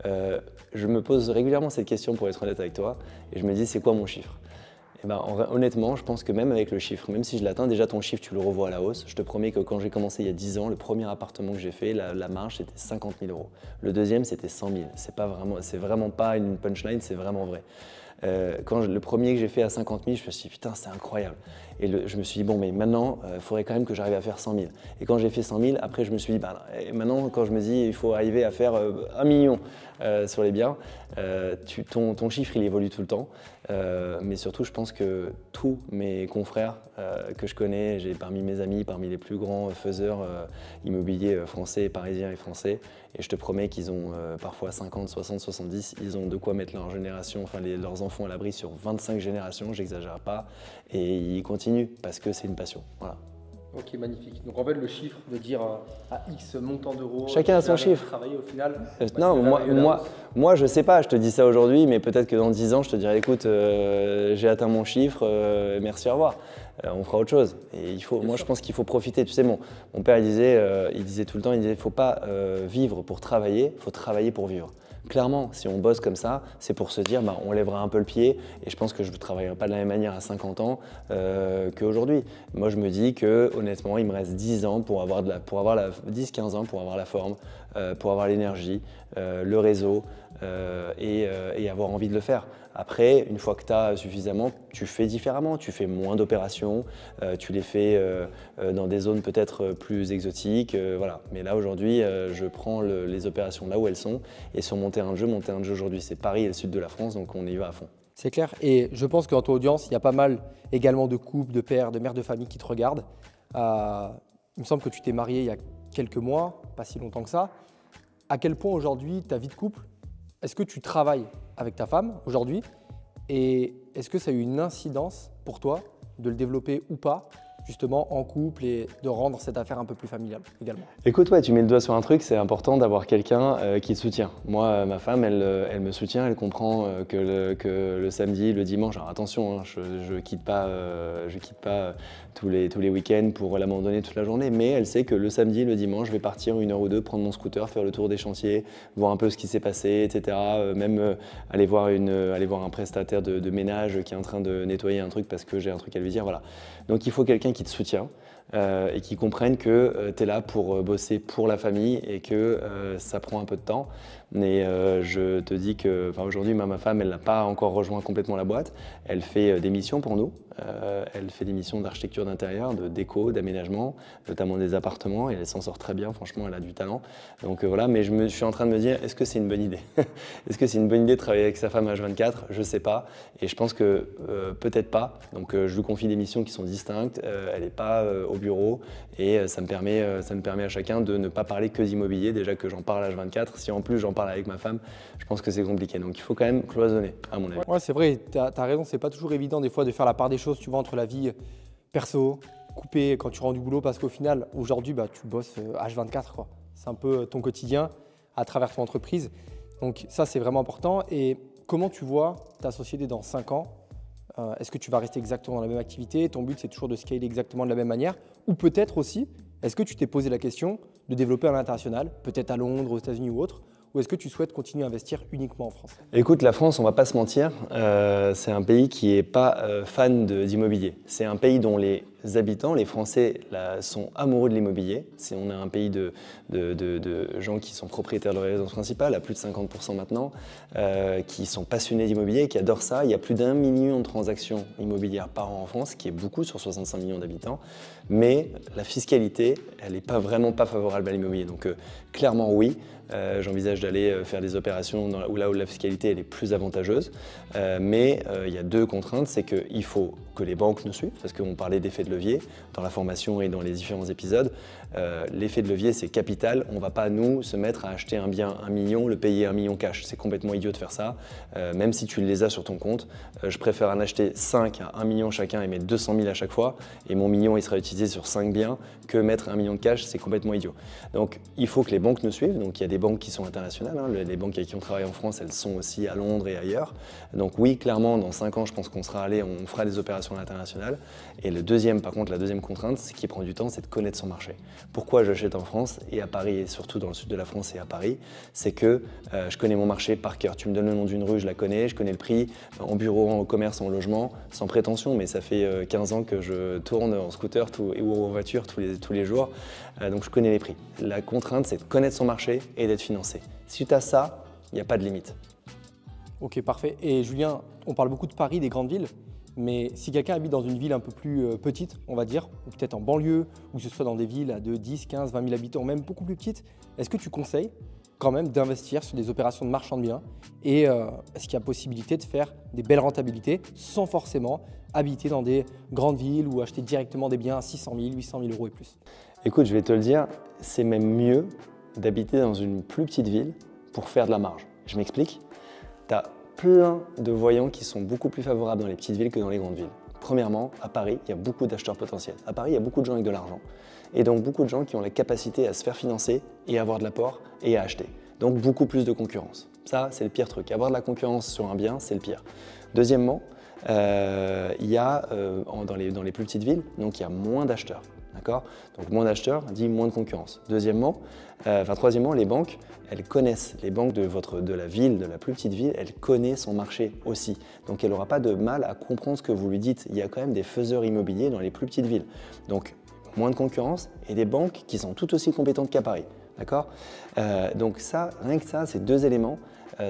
Je me pose régulièrement cette question pour être honnête avec toi, et je me dis c'est quoi mon chiffre? Eh ben, honnêtement, je pense que même avec le chiffre, même si je l'atteins, déjà ton chiffre, tu le revois à la hausse. Je te promets que quand j'ai commencé il y a 10 ans, le premier appartement que j'ai fait, la marge, c'était 50 000 euros. Le deuxième, c'était 100 000. C'est vraiment pas une punchline, c'est vraiment vrai. Le premier que j'ai fait à 50 000, je me suis dit putain, c'est incroyable. Et je me suis dit bon, mais maintenant, il faudrait quand même que j'arrive à faire 100 000. Et quand j'ai fait 100 000, après, je me suis dit bah, maintenant, quand je me dis il faut arriver à faire 1 million sur les biens, ton chiffre, il évolue tout le temps. Mais surtout, je pense que tous mes confrères que je connais, j'ai parmi mes amis, parmi les plus grands faiseurs immobiliers français, parisiens et français, et je te promets qu'ils ont parfois 50, 60, 70, ils ont de quoi mettre leur génération, enfin leurs enfants à l'abri sur 25 générations, j'exagère pas, et ils continuent parce que c'est une passion. Voilà. Ok, magnifique. Donc en fait, le chiffre de dire à X montant d'euros, chacun a son chiffre. Travailler au final. Non, moi, je sais pas, je te dis ça aujourd'hui, mais peut-être que dans 10 ans, je te dirai écoute, j'ai atteint mon chiffre, merci, au revoir. On fera autre chose. Et je pense qu'il faut profiter. Tu sais, mon père, il disait tout le temps, il disait, faut pas vivre pour travailler, il faut travailler pour vivre. Clairement, si on bosse comme ça, c'est pour se dire bah, on lèvera un peu le pied et je pense que je ne travaillerai pas de la même manière à 50 ans qu'aujourd'hui. Moi, je me dis que honnêtement, il me reste 10 ans 10-15 ans pour avoir la forme, pour avoir l'énergie, le réseau et avoir envie de le faire. Après, une fois que tu as suffisamment, tu fais différemment, tu fais moins d'opérations, tu les fais dans des zones peut-être plus exotiques. Voilà. Mais là, aujourd'hui, je prends les opérations là où elles sont. Et sur mon terrain de jeu aujourd'hui, c'est Paris et le sud de la France, donc on y va à fond. C'est clair. Et je pense que dans ton audience, il y a pas mal également de couples, de pères, de mères de famille qui te regardent. Il me semble que tu t'es marié il y a quelques mois, pas si longtemps que ça. À quel point aujourd'hui, ta vie de couple, est-ce que tu travailles avec ta femme aujourd'hui et est-ce que ça a eu une incidence pour toi de le développer ou pas justement en couple et de rendre cette affaire un peu plus familiale également? Écoute, ouais, tu mets le doigt sur un truc, c'est important d'avoir quelqu'un qui te soutient. Moi, ma femme, elle me soutient, elle comprend que le samedi, le dimanche, alors attention, hein, je quitte pas tous les week-ends pour l'abandonner toute la journée, mais elle sait que le samedi, le dimanche, je vais partir 1 heure ou deux, prendre mon scooter, faire le tour des chantiers, voir un peu ce qui s'est passé, etc. Même aller voir un prestataire de ménage qui est en train de nettoyer un truc parce que j'ai un truc à lui dire, voilà. Donc il faut quelqu'un qui te soutient et qui comprenne que tu es là pour bosser pour la famille et que ça prend un peu de temps. Mais je te dis que aujourd'hui, ma femme, elle n'a pas encore rejoint complètement la boîte. Elle fait des missions pour nous. Elle fait des missions d'architecture d'intérieur, de déco, d'aménagement, notamment des appartements. Et elle s'en sort très bien, franchement, elle a du talent. Donc voilà, mais je suis en train de me dire, est-ce que c'est une bonne idée? Est-ce que c'est une bonne idée de travailler avec sa femme H24? Je ne sais pas. Et je pense que peut-être pas. Donc je lui confie des missions qui sont distinctes. Elle n'est pas au bureau. Et ça me permet à chacun de ne pas parler que d'immobilier. Déjà que j'en parle à H24. Si en plus j'en parle avec ma femme, je pense que c'est compliqué. Donc il faut quand même cloisonner, à mon avis. Ouais, c'est vrai, tu as raison, c'est pas toujours évident des fois de faire la part des choses, tu vois, entre la vie perso, coupée quand tu rentres du boulot, parce qu'au final, aujourd'hui, tu bosses H24, quoi. C'est un peu ton quotidien à travers ton entreprise. Donc ça, c'est vraiment important. Et comment tu vois ta société dans 5 ans? Est-ce que tu vas rester exactement dans la même activité? Ton but, c'est toujours de scaler exactement de la même manière? Ou peut-être aussi, est-ce que tu t'es posé la question de développer à l'international, peut-être à Londres, aux États-Unis ou autre? Ou est-ce que tu souhaites continuer à investir uniquement en France? Écoute, la France, on ne va pas se mentir, c'est un pays qui n'est pas fan d'immobilier. C'est un pays dont les habitants, les Français, sont amoureux de l'immobilier. On a un pays de gens qui sont propriétaires de leur résidence principale, à plus de 50% maintenant, qui sont passionnés d'immobilier, qui adorent ça. Il y a plus d'1 million de transactions immobilières par an en France, ce qui est beaucoup sur 65 millions d'habitants. Mais la fiscalité, elle n'est vraiment pas favorable à l'immobilier. Donc clairement oui. J'envisage d'aller faire des opérations là où la fiscalité elle est plus avantageuse. Mais il y a 2 contraintes, c'est qu'il faut que les banques nous suivent, parce qu'on parlait d'effet de levier dans la formation et dans les différents épisodes. L'effet de levier, c'est capital. On ne va pas, nous, se mettre à acheter un bien 1 million, le payer 1 million cash. C'est complètement idiot de faire ça. Même si tu les as sur ton compte, je préfère en acheter 5 à 1 million chacun et mettre 200 000 à chaque fois. Et mon million, il sera utilisé sur 5 biens que mettre 1 million de cash, c'est complètement idiot. Donc, il faut que les banques nous suivent. Donc, il y a des banques qui sont internationales. Hein. Les banques avec qui on travaille en France, elles sont aussi à Londres et ailleurs. Donc, oui, clairement, dans 5 ans, je pense qu'on sera allé, on fera des opérations internationales. Et le deuxième, par contre, la deuxième contrainte, ce qui prend du temps, c'est de connaître son marché. Pourquoi j'achète en France et à Paris, et surtout dans le sud de la France et à Paris, c'est que je connais mon marché par cœur. Tu me donnes le nom d'une rue, je la connais, je connais le prix, en bureau, en commerce, en logement, sans prétention, mais ça fait 15 ans que je tourne en scooter ou en voiture tous les jours, donc je connais les prix. La contrainte, c'est de connaître son marché et d'être financé. Si tu as ça, il n'y a pas de limite. Ok, parfait. Et Julien, on parle beaucoup de Paris, des grandes villes, mais si quelqu'un habite dans une ville un peu plus petite, on va dire, ou peut-être en banlieue, ou que ce soit dans des villes de 10, 15, 20 000 habitants, même beaucoup plus petites, est-ce que tu conseilles quand même d'investir sur des opérations de marchand de biens et est-ce qu'il y a possibilité de faire des belles rentabilités sans forcément habiter dans des grandes villes ou acheter directement des biens à 600 000, 800 000 euros et plus? Écoute, je vais te le dire, c'est même mieux d'habiter dans une plus petite ville pour faire de la marge. Je m'explique. Tu as plein de voyants qui sont beaucoup plus favorables dans les petites villes que dans les grandes villes. Premièrement, à Paris, il y a beaucoup d'acheteurs potentiels. À Paris, il y a beaucoup de gens avec de l'argent. Et donc beaucoup de gens qui ont la capacité à se faire financer et à avoir de l'apport et à acheter. Donc beaucoup plus de concurrence. Ça, c'est le pire truc. Avoir de la concurrence sur un bien, c'est le pire. Deuxièmement, il y a dans les plus petites villes, donc il y a moins d'acheteurs. D'accord ? Donc moins d'acheteurs dit moins de concurrence. Troisièmement, les banques, elles connaissent, les banques de la ville, de la plus petite ville, elles connaissent son marché aussi. Donc elle n'aura pas de mal à comprendre ce que vous lui dites. Il y a quand même des faiseurs immobiliers dans les plus petites villes. Donc moins de concurrence et des banques qui sont tout aussi compétentes qu'à Paris. D'accord ? Donc ça, rien que ça, ces deux éléments,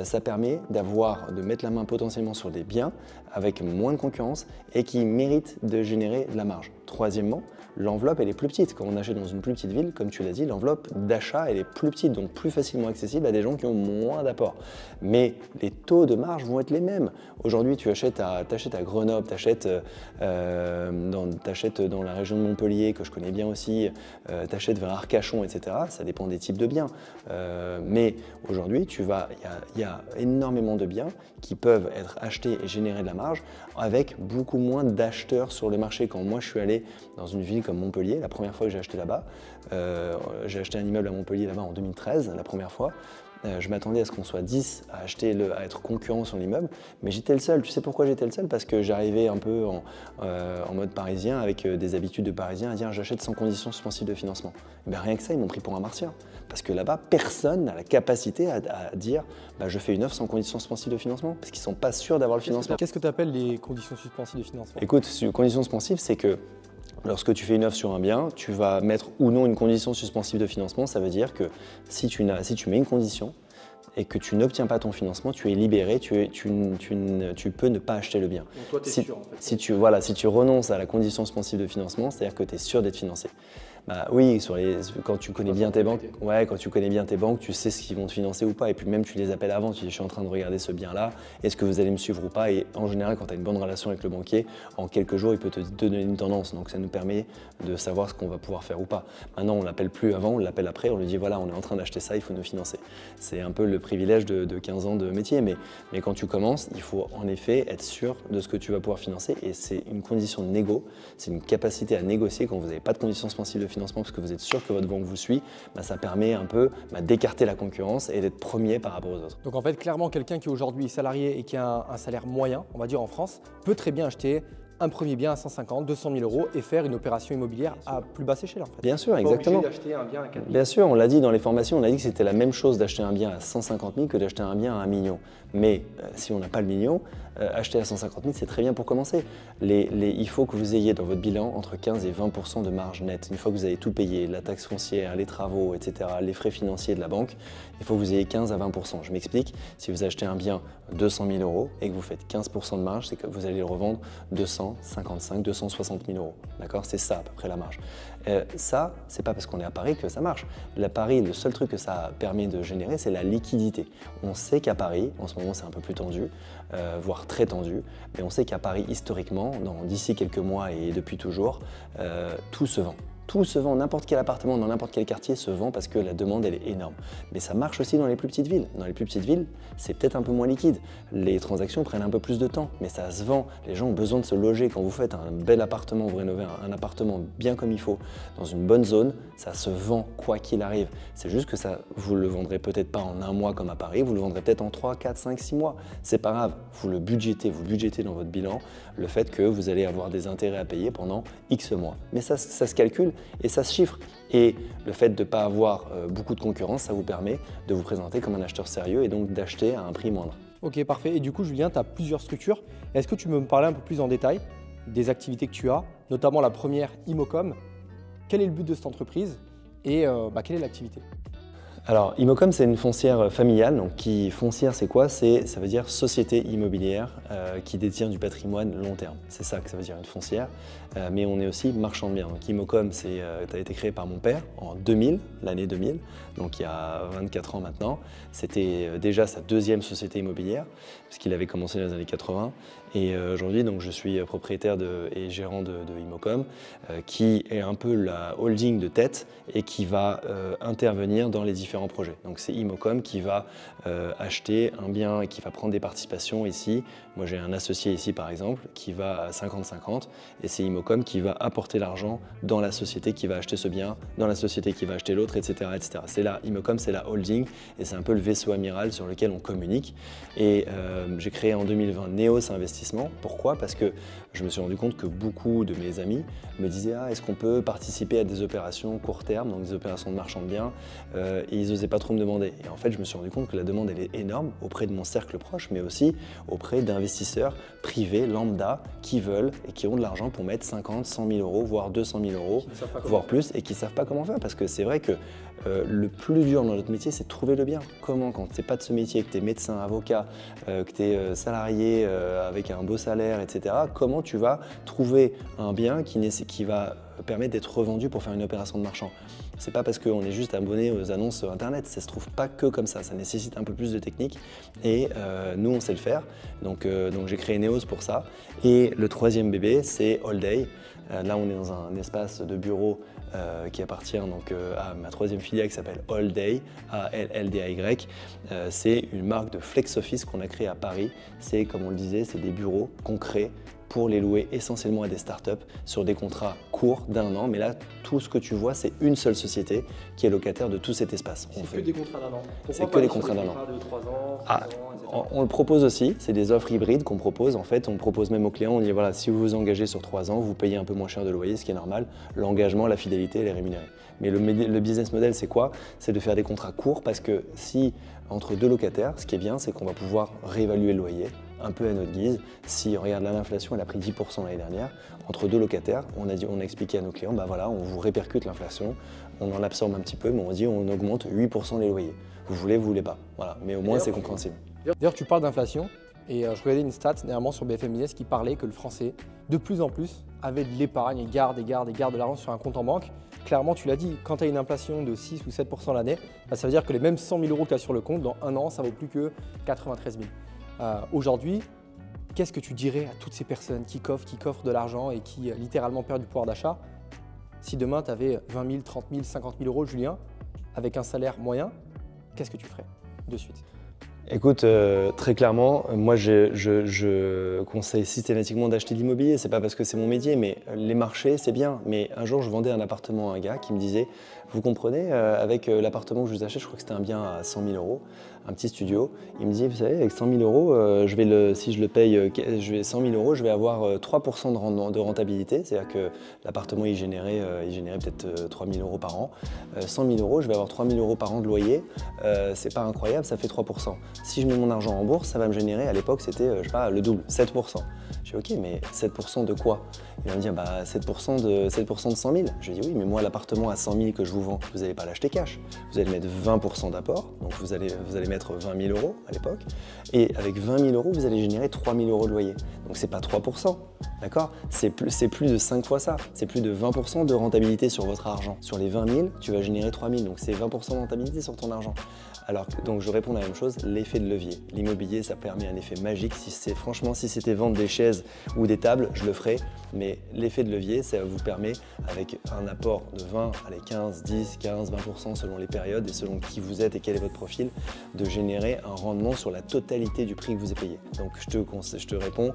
ça permet de mettre la main potentiellement sur des biens avec moins de concurrence et qui méritent de générer de la marge. Troisièmement, l'enveloppe elle est plus petite. Quand on achète dans une plus petite ville, comme tu l'as dit, l'enveloppe d'achat elle est plus petite, donc plus facilement accessible à des gens qui ont moins d'apport. Mais les taux de marge vont être les mêmes. Aujourd'hui, tu achètes à Grenoble, tu achètes dans la région de Montpellier, que je connais bien aussi, tu achètes vers Arcachon, etc. Ça dépend des types de biens. Mais aujourd'hui, il y a énormément de biens qui peuvent être achetés et générer de la marge avec beaucoup moins d'acheteurs sur le marché. Quand moi je suis allé dans une ville comme Montpellier, la première fois que j'ai acheté là-bas, j'ai acheté un immeuble à Montpellier là-bas en 2013, la première fois. Je m'attendais à ce qu'on soit 10 à être concurrents sur l'immeuble, mais j'étais le seul. Tu sais pourquoi j'étais le seul? Parce que j'arrivais un peu en mode parisien, avec des habitudes de parisien, à dire j'achète sans condition suspensive de financement. Et bien, rien que ça, ils m'ont pris pour un martien. Parce que là-bas, personne n'a la capacité à dire je fais une offre sans condition suspensive de financement, parce qu'ils ne sont pas sûrs d'avoir le financement. Qu'est-ce que tu appelles les conditions suspensives de financement? Écoute, condition suspensive, c'est que lorsque tu fais une offre sur un bien, tu vas mettre ou non une condition suspensive de financement. Ça veut dire que si tu mets une condition et que tu n'obtiens pas ton financement, tu es libéré, tu peux ne pas acheter le bien. Donc toi, tu es sûr en fait. Si tu renonces à la condition suspensive de financement, c'est-à-dire que tu es sûr d'être financé. Oui, quand tu connais bien tes banques, quand tu connais bien tes banques, tu sais ce qu'ils vont te financer ou pas. Et puis même tu les appelles avant, tu dis je suis en train de regarder ce bien-là, est-ce que vous allez me suivre ou pas? Et en général, quand tu as une bonne relation avec le banquier, en quelques jours, il peut te donner une tendance. Donc ça nous permet de savoir ce qu'on va pouvoir faire ou pas. Maintenant, on ne l'appelle plus avant, on l'appelle après, on lui dit voilà, on est en train d'acheter ça, il faut nous financer. C'est un peu le privilège de 15 ans de métier, mais quand tu commences, il faut en effet être sûr de ce que tu vas pouvoir financer et c'est une condition de négo, c'est une capacité à négocier quand vous n'avez pas de condition suspensive de financement parce que vous êtes sûr que votre banque vous suit, ça permet un peu d'écarter la concurrence et d'être premier par rapport aux autres. Donc en fait, clairement, quelqu'un qui est aujourd'hui salarié et qui a un salaire moyen, on va dire en France, peut très bien acheter un premier bien à 150, 200 000 euros et faire une opération immobilière à plus basse échelle en fait. Bien sûr, exactement. Pas obligé d'acheter un bien à 4 000. Bien sûr, on l'a dit dans les formations, on a dit que c'était la même chose d'acheter un bien à 150 000 que d'acheter un bien à 1 million. Mais si on n'a pas le million, acheter à 150 000, c'est très bien pour commencer. Il faut que vous ayez dans votre bilan entre 15 et 20% de marge nette. Une fois que vous avez tout payé, la taxe foncière, les travaux, etc., les frais financiers de la banque, il faut que vous ayez 15 à 20%. Je m'explique, si vous achetez un bien 200 000 euros et que vous faites 15% de marge, c'est que vous allez le revendre 255, 260 000 euros. D'accord? C'est ça à peu près la marge. Ça, c'est pas parce qu'on est à Paris que ça marche. À Paris, le seul truc que ça permet de générer, c'est la liquidité. On sait qu'à Paris, en ce moment, moment c'est un peu plus tendu, voire très tendu. Mais on sait qu'à Paris, historiquement, d'ici quelques mois et depuis toujours, tout se vend. Tout se vend, n'importe quel appartement dans n'importe quel quartier se vend parce que la demande elle est énorme. Mais ça marche aussi dans les plus petites villes. Dans les plus petites villes, c'est peut-être un peu moins liquide. Les transactions prennent un peu plus de temps, mais ça se vend. Les gens ont besoin de se loger. Quand vous faites un bel appartement, vous rénovez un appartement bien comme il faut, dans une bonne zone, ça se vend quoi qu'il arrive. C'est juste que ça, vous le vendrez peut-être pas en un mois comme à Paris, vous le vendrez peut-être en 3, 4, 5, 6 mois. C'est pas grave, vous budgétez dans votre bilan le fait que vous allez avoir des intérêts à payer pendant X mois. Mais ça se calcule et ça se chiffre. Et le fait de ne pas avoir beaucoup de concurrence, ça vous permet de vous présenter comme un acheteur sérieux et donc d'acheter à un prix moindre. Ok, parfait. Et du coup, Julien, tu as plusieurs structures. Est-ce que tu peux me parler un peu plus en détail des activités que tu as, notamment la première, Imocom? Quel est le but de cette entreprise et quelle est l'activité? Alors, Imocom, c'est une foncière familiale. Donc, foncière, c'est quoi? Ça veut dire société immobilière qui détient du patrimoine long terme. C'est ça que ça veut dire, une foncière. Mais on est aussi marchand de biens. Donc, Imocom, ça a été créé par mon père en 2000, l'année 2000, donc il y a 24 ans maintenant. C'était déjà sa deuxième société immobilière, puisqu'il avait commencé dans les années 80. Et aujourd'hui, donc, je suis propriétaire et gérant de Imocom, qui est un peu la holding de tête et qui va intervenir dans les différents projets. Donc c'est Imocom qui va acheter un bien et qui va prendre des participations ici. Moi j'ai un associé ici par exemple qui va à 50-50 et c'est Imocom qui va apporter l'argent dans la société qui va acheter ce bien, dans la société qui va acheter l'autre, etc. etc. C'est là, Imocom c'est la holding et c'est un peu le vaisseau amiral sur lequel on communique. Et j'ai créé en 2020 Neos Investissement. Pourquoi? Parce que je me suis rendu compte que beaucoup de mes amis me disaient « Ah, est-ce qu'on peut participer à des opérations court terme, donc des opérations de marchand de biens ?» Et ils n'osaient pas trop me demander. Et en fait, je me suis rendu compte que la demande elle est énorme auprès de mon cercle proche, mais aussi auprès d'investisseurs privés, lambda, qui veulent et qui ont de l'argent pour mettre 50, 100 000 euros, voire 200 000 euros, voire plus, et qui ne savent pas comment faire. Parce que c'est vrai que le plus dur dans notre métier, c'est de trouver le bien. Comment, quand tu n'es pas de ce métier, que tu es médecin, avocat, que tu es salarié avec un beau salaire, etc., comment tu vas trouver un bien qui va permettre d'être revendu pour faire une opération de marchand? C'est pas parce qu'on est juste abonné aux annonces internet, ça se trouve pas que comme ça nécessite un peu plus de technique et nous on sait le faire. Donc j'ai créé Neos pour ça. Et le troisième bébé, c'est All Day. Là on est dans un espace de bureau qui appartient donc à ma troisième filiale qui s'appelle All Day, A-L-L-D-A-Y. C'est une marque de flex office qu'on a créée à Paris. C'est, comme on le disait, c'est des bureaux qu'on crée pour les louer essentiellement à des startups sur des contrats courts d'1 an. Mais là, tout ce que tu vois, c'est une seule société qui est locataire de tout cet espace. C'est que des contrats d'1 an. C'est que des contrats d'1 an. De 3 ans, 6 ans, etc. On le propose aussi, c'est des offres hybrides qu'on propose. En fait, on propose même aux clients, on dit voilà, si vous vous engagez sur 3 ans, vous payez un peu moins cher de loyer, ce qui est normal. L'engagement, la fidélité, elle est rémunérée. Mais le business model, c'est quoi? C'est de faire des contrats courts parce que si entre deux locataires, ce qui est bien, c'est qu'on va pouvoir réévaluer le loyer un peu à notre guise. Si on regarde là, l'inflation, elle a pris 10% l'année dernière. Entre deux locataires, on a expliqué à nos clients, bah voilà, on vous répercute l'inflation, on en absorbe un petit peu, mais on dit on augmente 8% les loyers. Vous voulez pas. Voilà. Mais au moins c'est compréhensible. D'ailleurs, tu parles d'inflation et je regardais une stat dernièrement sur BFM Business qui parlait que le Français, de plus en plus, avait de l'épargne et garde de l'argent sur un compte en banque. Clairement, tu l'as dit, quand tu as une inflation de 6 ou 7% l'année, bah, ça veut dire que les mêmes 100 000 euros que tu as sur le compte, dans 1 an, ça vaut plus que 93 000. Aujourd'hui, qu'est-ce que tu dirais à toutes ces personnes qui coffrent de l'argent et qui littéralement perdent du pouvoir d'achat? Si demain tu avais 20 000, 30 000, 50 000 euros, Julien, avec un salaire moyen, qu'est-ce que tu ferais de suite? Écoute, très clairement, moi je conseille systématiquement d'acheter de l'immobilier. C'est pas parce que c'est mon métier, mais les marchés c'est bien. Mais un jour je vendais un appartement à un gars qui me disait, vous comprenez, avec l'appartement que je vous achète, je crois que c'était un bien à 100 000 euros, un petit studio. Il me dit, vous savez, avec 100 000 euros, si je le paye 100 000 euros, je vais avoir 3% de rentabilité. C'est-à-dire que l'appartement il générait peut-être 3 000 euros par an. 100 000 euros, je vais avoir 3 000 euros par an de loyer. C'est pas incroyable, ça fait 3%. Si je mets mon argent en bourse, ça va me générer, à l'époque c'était, je sais pas, le double, 7%. Je dis ok, mais 7% de quoi? Il va me dire, bah 7% de 100 000. Je lui dis oui, mais moi l'appartement à 100 000 que je vous vends, vous n'allez pas l'acheter cash. Vous allez mettre 20% d'apport, donc vous allez mettre 20 000 euros à l'époque. Et avec 20 000 euros, vous allez générer 3 000 euros de loyer. Donc c'est pas 3%, D'accord? C'est plus de 5 fois ça. C'est plus de 20% de rentabilité sur votre argent. Sur les 20 000, tu vas générer 3 000. Donc c'est 20% de rentabilité sur ton argent. Alors, donc je réponds à la même chose, l'effet de levier. L'immobilier, ça permet un effet magique. Franchement, si c'était vendre des chaises ou des tables, je le ferais. Mais l'effet de levier, ça vous permet, avec un apport de 20, allez, 15, 10, 15, 20% selon les périodes et selon qui vous êtes et quel est votre profil, de générer un rendement sur la totalité du prix que vous avez payé. Donc je te réponds,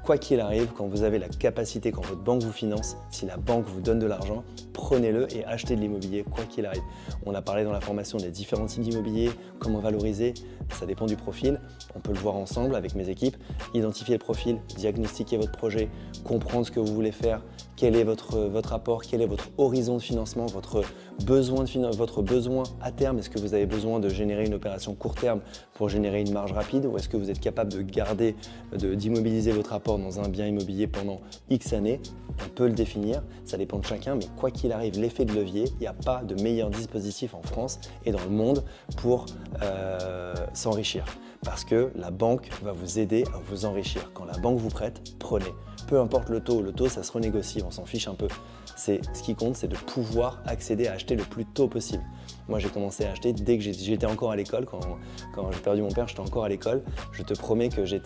quoi qu'il arrive, quand vous avez la capacité, quand votre banque vous finance, si la banque vous donne de l'argent, prenez-le et achetez de l'immobilier, quoi qu'il arrive. On a parlé dans la formation des différents types d'immobilier, comment valoriser, ça dépend du profil. On peut le voir ensemble avec mes équipes, identifier le profil, diagnostiquer votre projet, comprendre ce que vous voulez faire, quel est votre apport, quel est votre horizon de financement, votre besoin à terme. Est-ce que vous avez besoin de générer une opération court terme pour générer une marge rapide ou est-ce que vous êtes capable de garder, d'immobiliser votre apport dans un bien immobilier pendant X années? On peut le définir, ça dépend de chacun, mais quoi qu'il arrive, l'effet de levier, il n'y a pas de meilleur dispositif en France et dans le monde pour s'enrichir. Parce que la banque va vous aider à vous enrichir. Quand la banque vous prête, prenez. Peu importe le taux ça se renégocie, on s'en fiche un peu. Ce qui compte, c'est de pouvoir accéder à acheter le plus tôt possible. Moi, j'ai commencé à acheter dès que j'étais encore à l'école. Quand j'ai perdu mon père, j'étais encore à l'école. Je te promets que je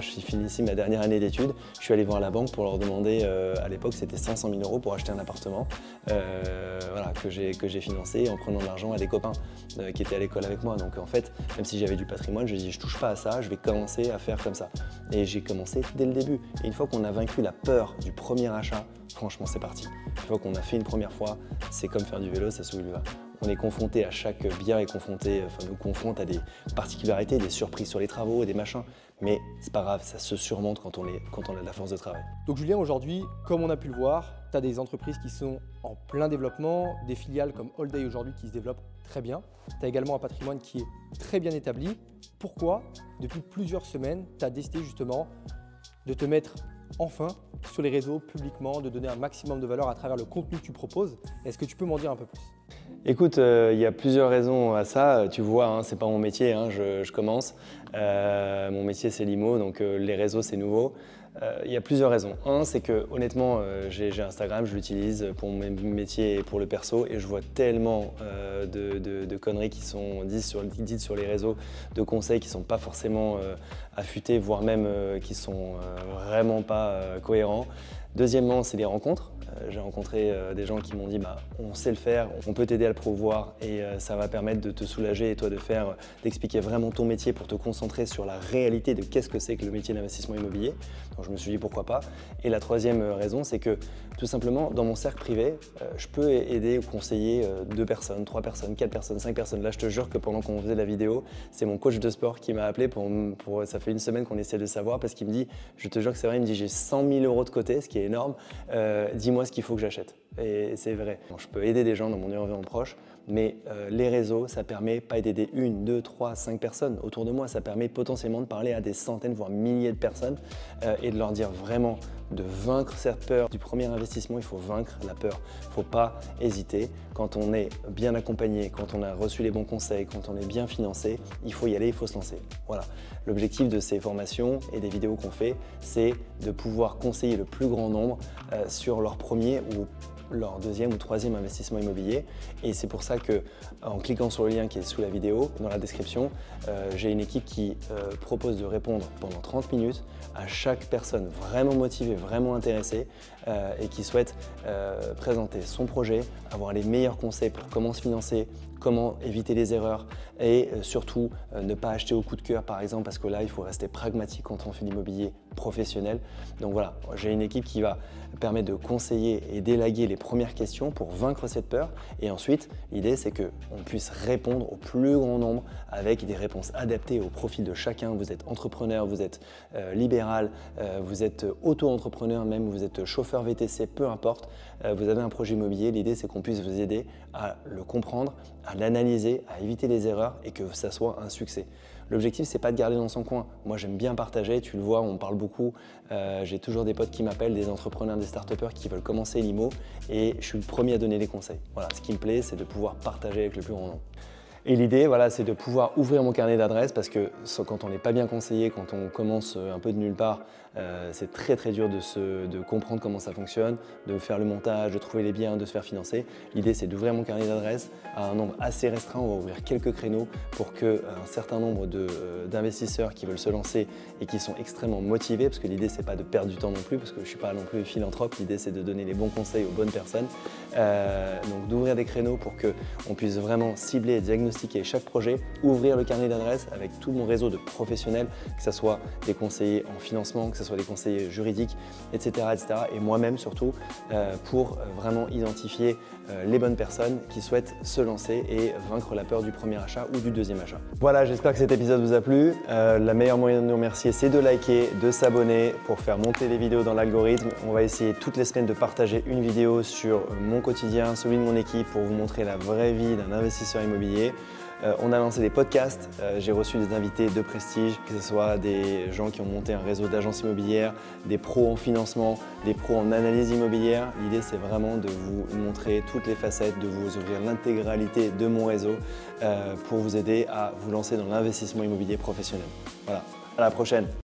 suis fini ici ma dernière année d'études. Je suis allé voir la banque pour leur demander, à l'époque, c'était 500 000 € pour acheter un appartement voilà, que j'ai financé en prenant de l'argent à des copains qui étaient à l'école avec moi. Donc en fait, même si j'avais du patrimoine, je me dis je touche pas à ça, je vais commencer à faire comme ça. Et j'ai commencé dès le début. Et une fois qu'on a vaincu la peur du premier achat, franchement, c'est parti. Une fois qu'on a fait une première fois, c'est comme faire du vélo, ça se va. On est confronté à chaque bien, nous confronte à des particularités, des surprises sur les travaux, des machins. Mais c'est pas grave, ça se surmonte quand on a de la force de travail. Donc Julien, aujourd'hui, comme on a pu le voir, tu as des entreprises qui sont en plein développement, des filiales comme All Day aujourd'hui qui se développent très bien. Tu as également un patrimoine qui est très bien établi. Pourquoi, depuis plusieurs semaines, tu as décidé justement de te mettre enfin sur les réseaux publiquement, de donner un maximum de valeur à travers le contenu que tu proposes? Est-ce que tu peux m'en dire un peu plus? Écoute, il y a plusieurs raisons à ça. Tu vois, hein, c'est pas mon métier, hein, je commence. Mon métier, c'est l'IMO, donc les réseaux, c'est nouveau. Il y a plusieurs raisons. Un, c'est que honnêtement, j'ai Instagram, je l'utilise pour mon métier et pour le perso, et je vois tellement de conneries qui sont dites sur les réseaux, de conseils qui ne sont pas forcément affûtés, voire même qui ne sont vraiment pas cohérents. Deuxièmement, c'est les rencontres. J'ai rencontré des gens qui m'ont dit on sait le faire, on peut t'aider à le promouvoir et ça va permettre de te soulager et toi d'expliquer vraiment ton métier pour te concentrer sur la réalité de qu'est-ce que c'est que le métier d'investissement immobilier. Donc je me suis dit pourquoi pas. Et la troisième raison, c'est que tout simplement dans mon cercle privé, je peux aider ou conseiller 2 personnes, 3 personnes, 4 personnes, 5 personnes. Là je te jure que pendant qu'on faisait la vidéo, c'est mon coach de sport qui m'a appelé ça fait une semaine qu'on essaie de savoir parce qu'il me dit, je te jure que c'est vrai, il me dit j'ai 100 000 € de côté, ce qui est énorme, dis-moi ce qu'il faut que j'achète. Et c'est vrai. Je peux aider des gens dans mon environnement proche, mais les réseaux, ça permet pas d'aider 1, 2, 3, 5 personnes autour de moi, ça permet potentiellement de parler à des centaines, voire milliers de personnes et de leur dire vraiment de vaincre cette peur. Du premier investissement, il faut vaincre la peur. Il ne faut pas hésiter. Quand on est bien accompagné, quand on a reçu les bons conseils, quand on est bien financé, il faut y aller, il faut se lancer. Voilà. L'objectif de ces formations et des vidéos qu'on fait, c'est de pouvoir conseiller le plus grand nombre sur leur premier ou leur deuxième ou troisième investissement immobilier. Et c'est pour ça que, en cliquant sur le lien qui est sous la vidéo, dans la description, j'ai une équipe qui propose de répondre pendant 30 minutes à chaque personne vraiment motivée, vraiment intéressée et qui souhaite présenter son projet, avoir les meilleurs conseils pour comment se financer, comment éviter les erreurs et surtout ne pas acheter au coup de cœur par exemple parce que là il faut rester pragmatique quand on fait l'immobilier professionnel. Donc voilà, j'ai une équipe qui va permettre de conseiller et d'élaguer les premières questions pour vaincre cette peur et ensuite l'idée c'est qu'on puisse répondre au plus grand nombre avec des réponses adaptées au profil de chacun. Vous êtes entrepreneur, vous êtes libéral, vous êtes auto-entrepreneur même, vous êtes chauffeur VTC, peu importe, vous avez un projet immobilier, l'idée c'est qu'on puisse vous aider à le comprendre, à l'analyser, à éviter les erreurs et que ça soit un succès. L'objectif, c'est pas de garder dans son coin. Moi, j'aime bien partager, tu le vois, on parle beaucoup. J'ai toujours des potes qui m'appellent, des entrepreneurs, des start-upers qui veulent commencer l'IMO et je suis le premier à donner des conseils. Voilà, ce qui me plaît, c'est de pouvoir partager avec le plus grand nombre. Et l'idée, voilà, c'est de pouvoir ouvrir mon carnet d'adresses parce que quand on n'est pas bien conseillé, quand on commence un peu de nulle part, c'est très très dur de comprendre comment ça fonctionne, de faire le montage, de trouver les biens, de se faire financer. L'idée, c'est d'ouvrir mon carnet d'adresses à un nombre assez restreint. On va ouvrir quelques créneaux pour qu'un certain nombre d'investisseurs qui veulent se lancer et qui sont extrêmement motivés, parce que l'idée, c'est pas de perdre du temps non plus, parce que je ne suis pas non plus philanthrope, l'idée, c'est de donner les bons conseils aux bonnes personnes. Donc d'ouvrir des créneaux pour qu'on puisse vraiment cibler et diagnostiquer chaque projet, ouvrir le carnet d'adresses avec tout mon réseau de professionnels, que ce soit des conseillers en financement, que ce soit des conseillers juridiques, etc. et moi-même surtout, pour vraiment identifier les bonnes personnes qui souhaitent se lancer et vaincre la peur du premier achat ou du deuxième achat. Voilà, j'espère que cet épisode vous a plu. La meilleure moyen de nous remercier, c'est de liker, de s'abonner pour faire monter les vidéos dans l'algorithme. On va essayer toutes les semaines de partager une vidéo sur mon quotidien, celui de mon équipe, pour vous montrer la vraie vie d'un investisseur immobilier. On a lancé des podcasts, j'ai reçu des invités de prestige, que ce soit des gens qui ont monté un réseau d'agences immobilières, des pros en financement, des pros en analyse immobilière. L'idée, c'est vraiment de vous montrer toutes les facettes, de vous ouvrir l'intégralité de mon réseau pour vous aider à vous lancer dans l'investissement immobilier professionnel. Voilà, à la prochaine.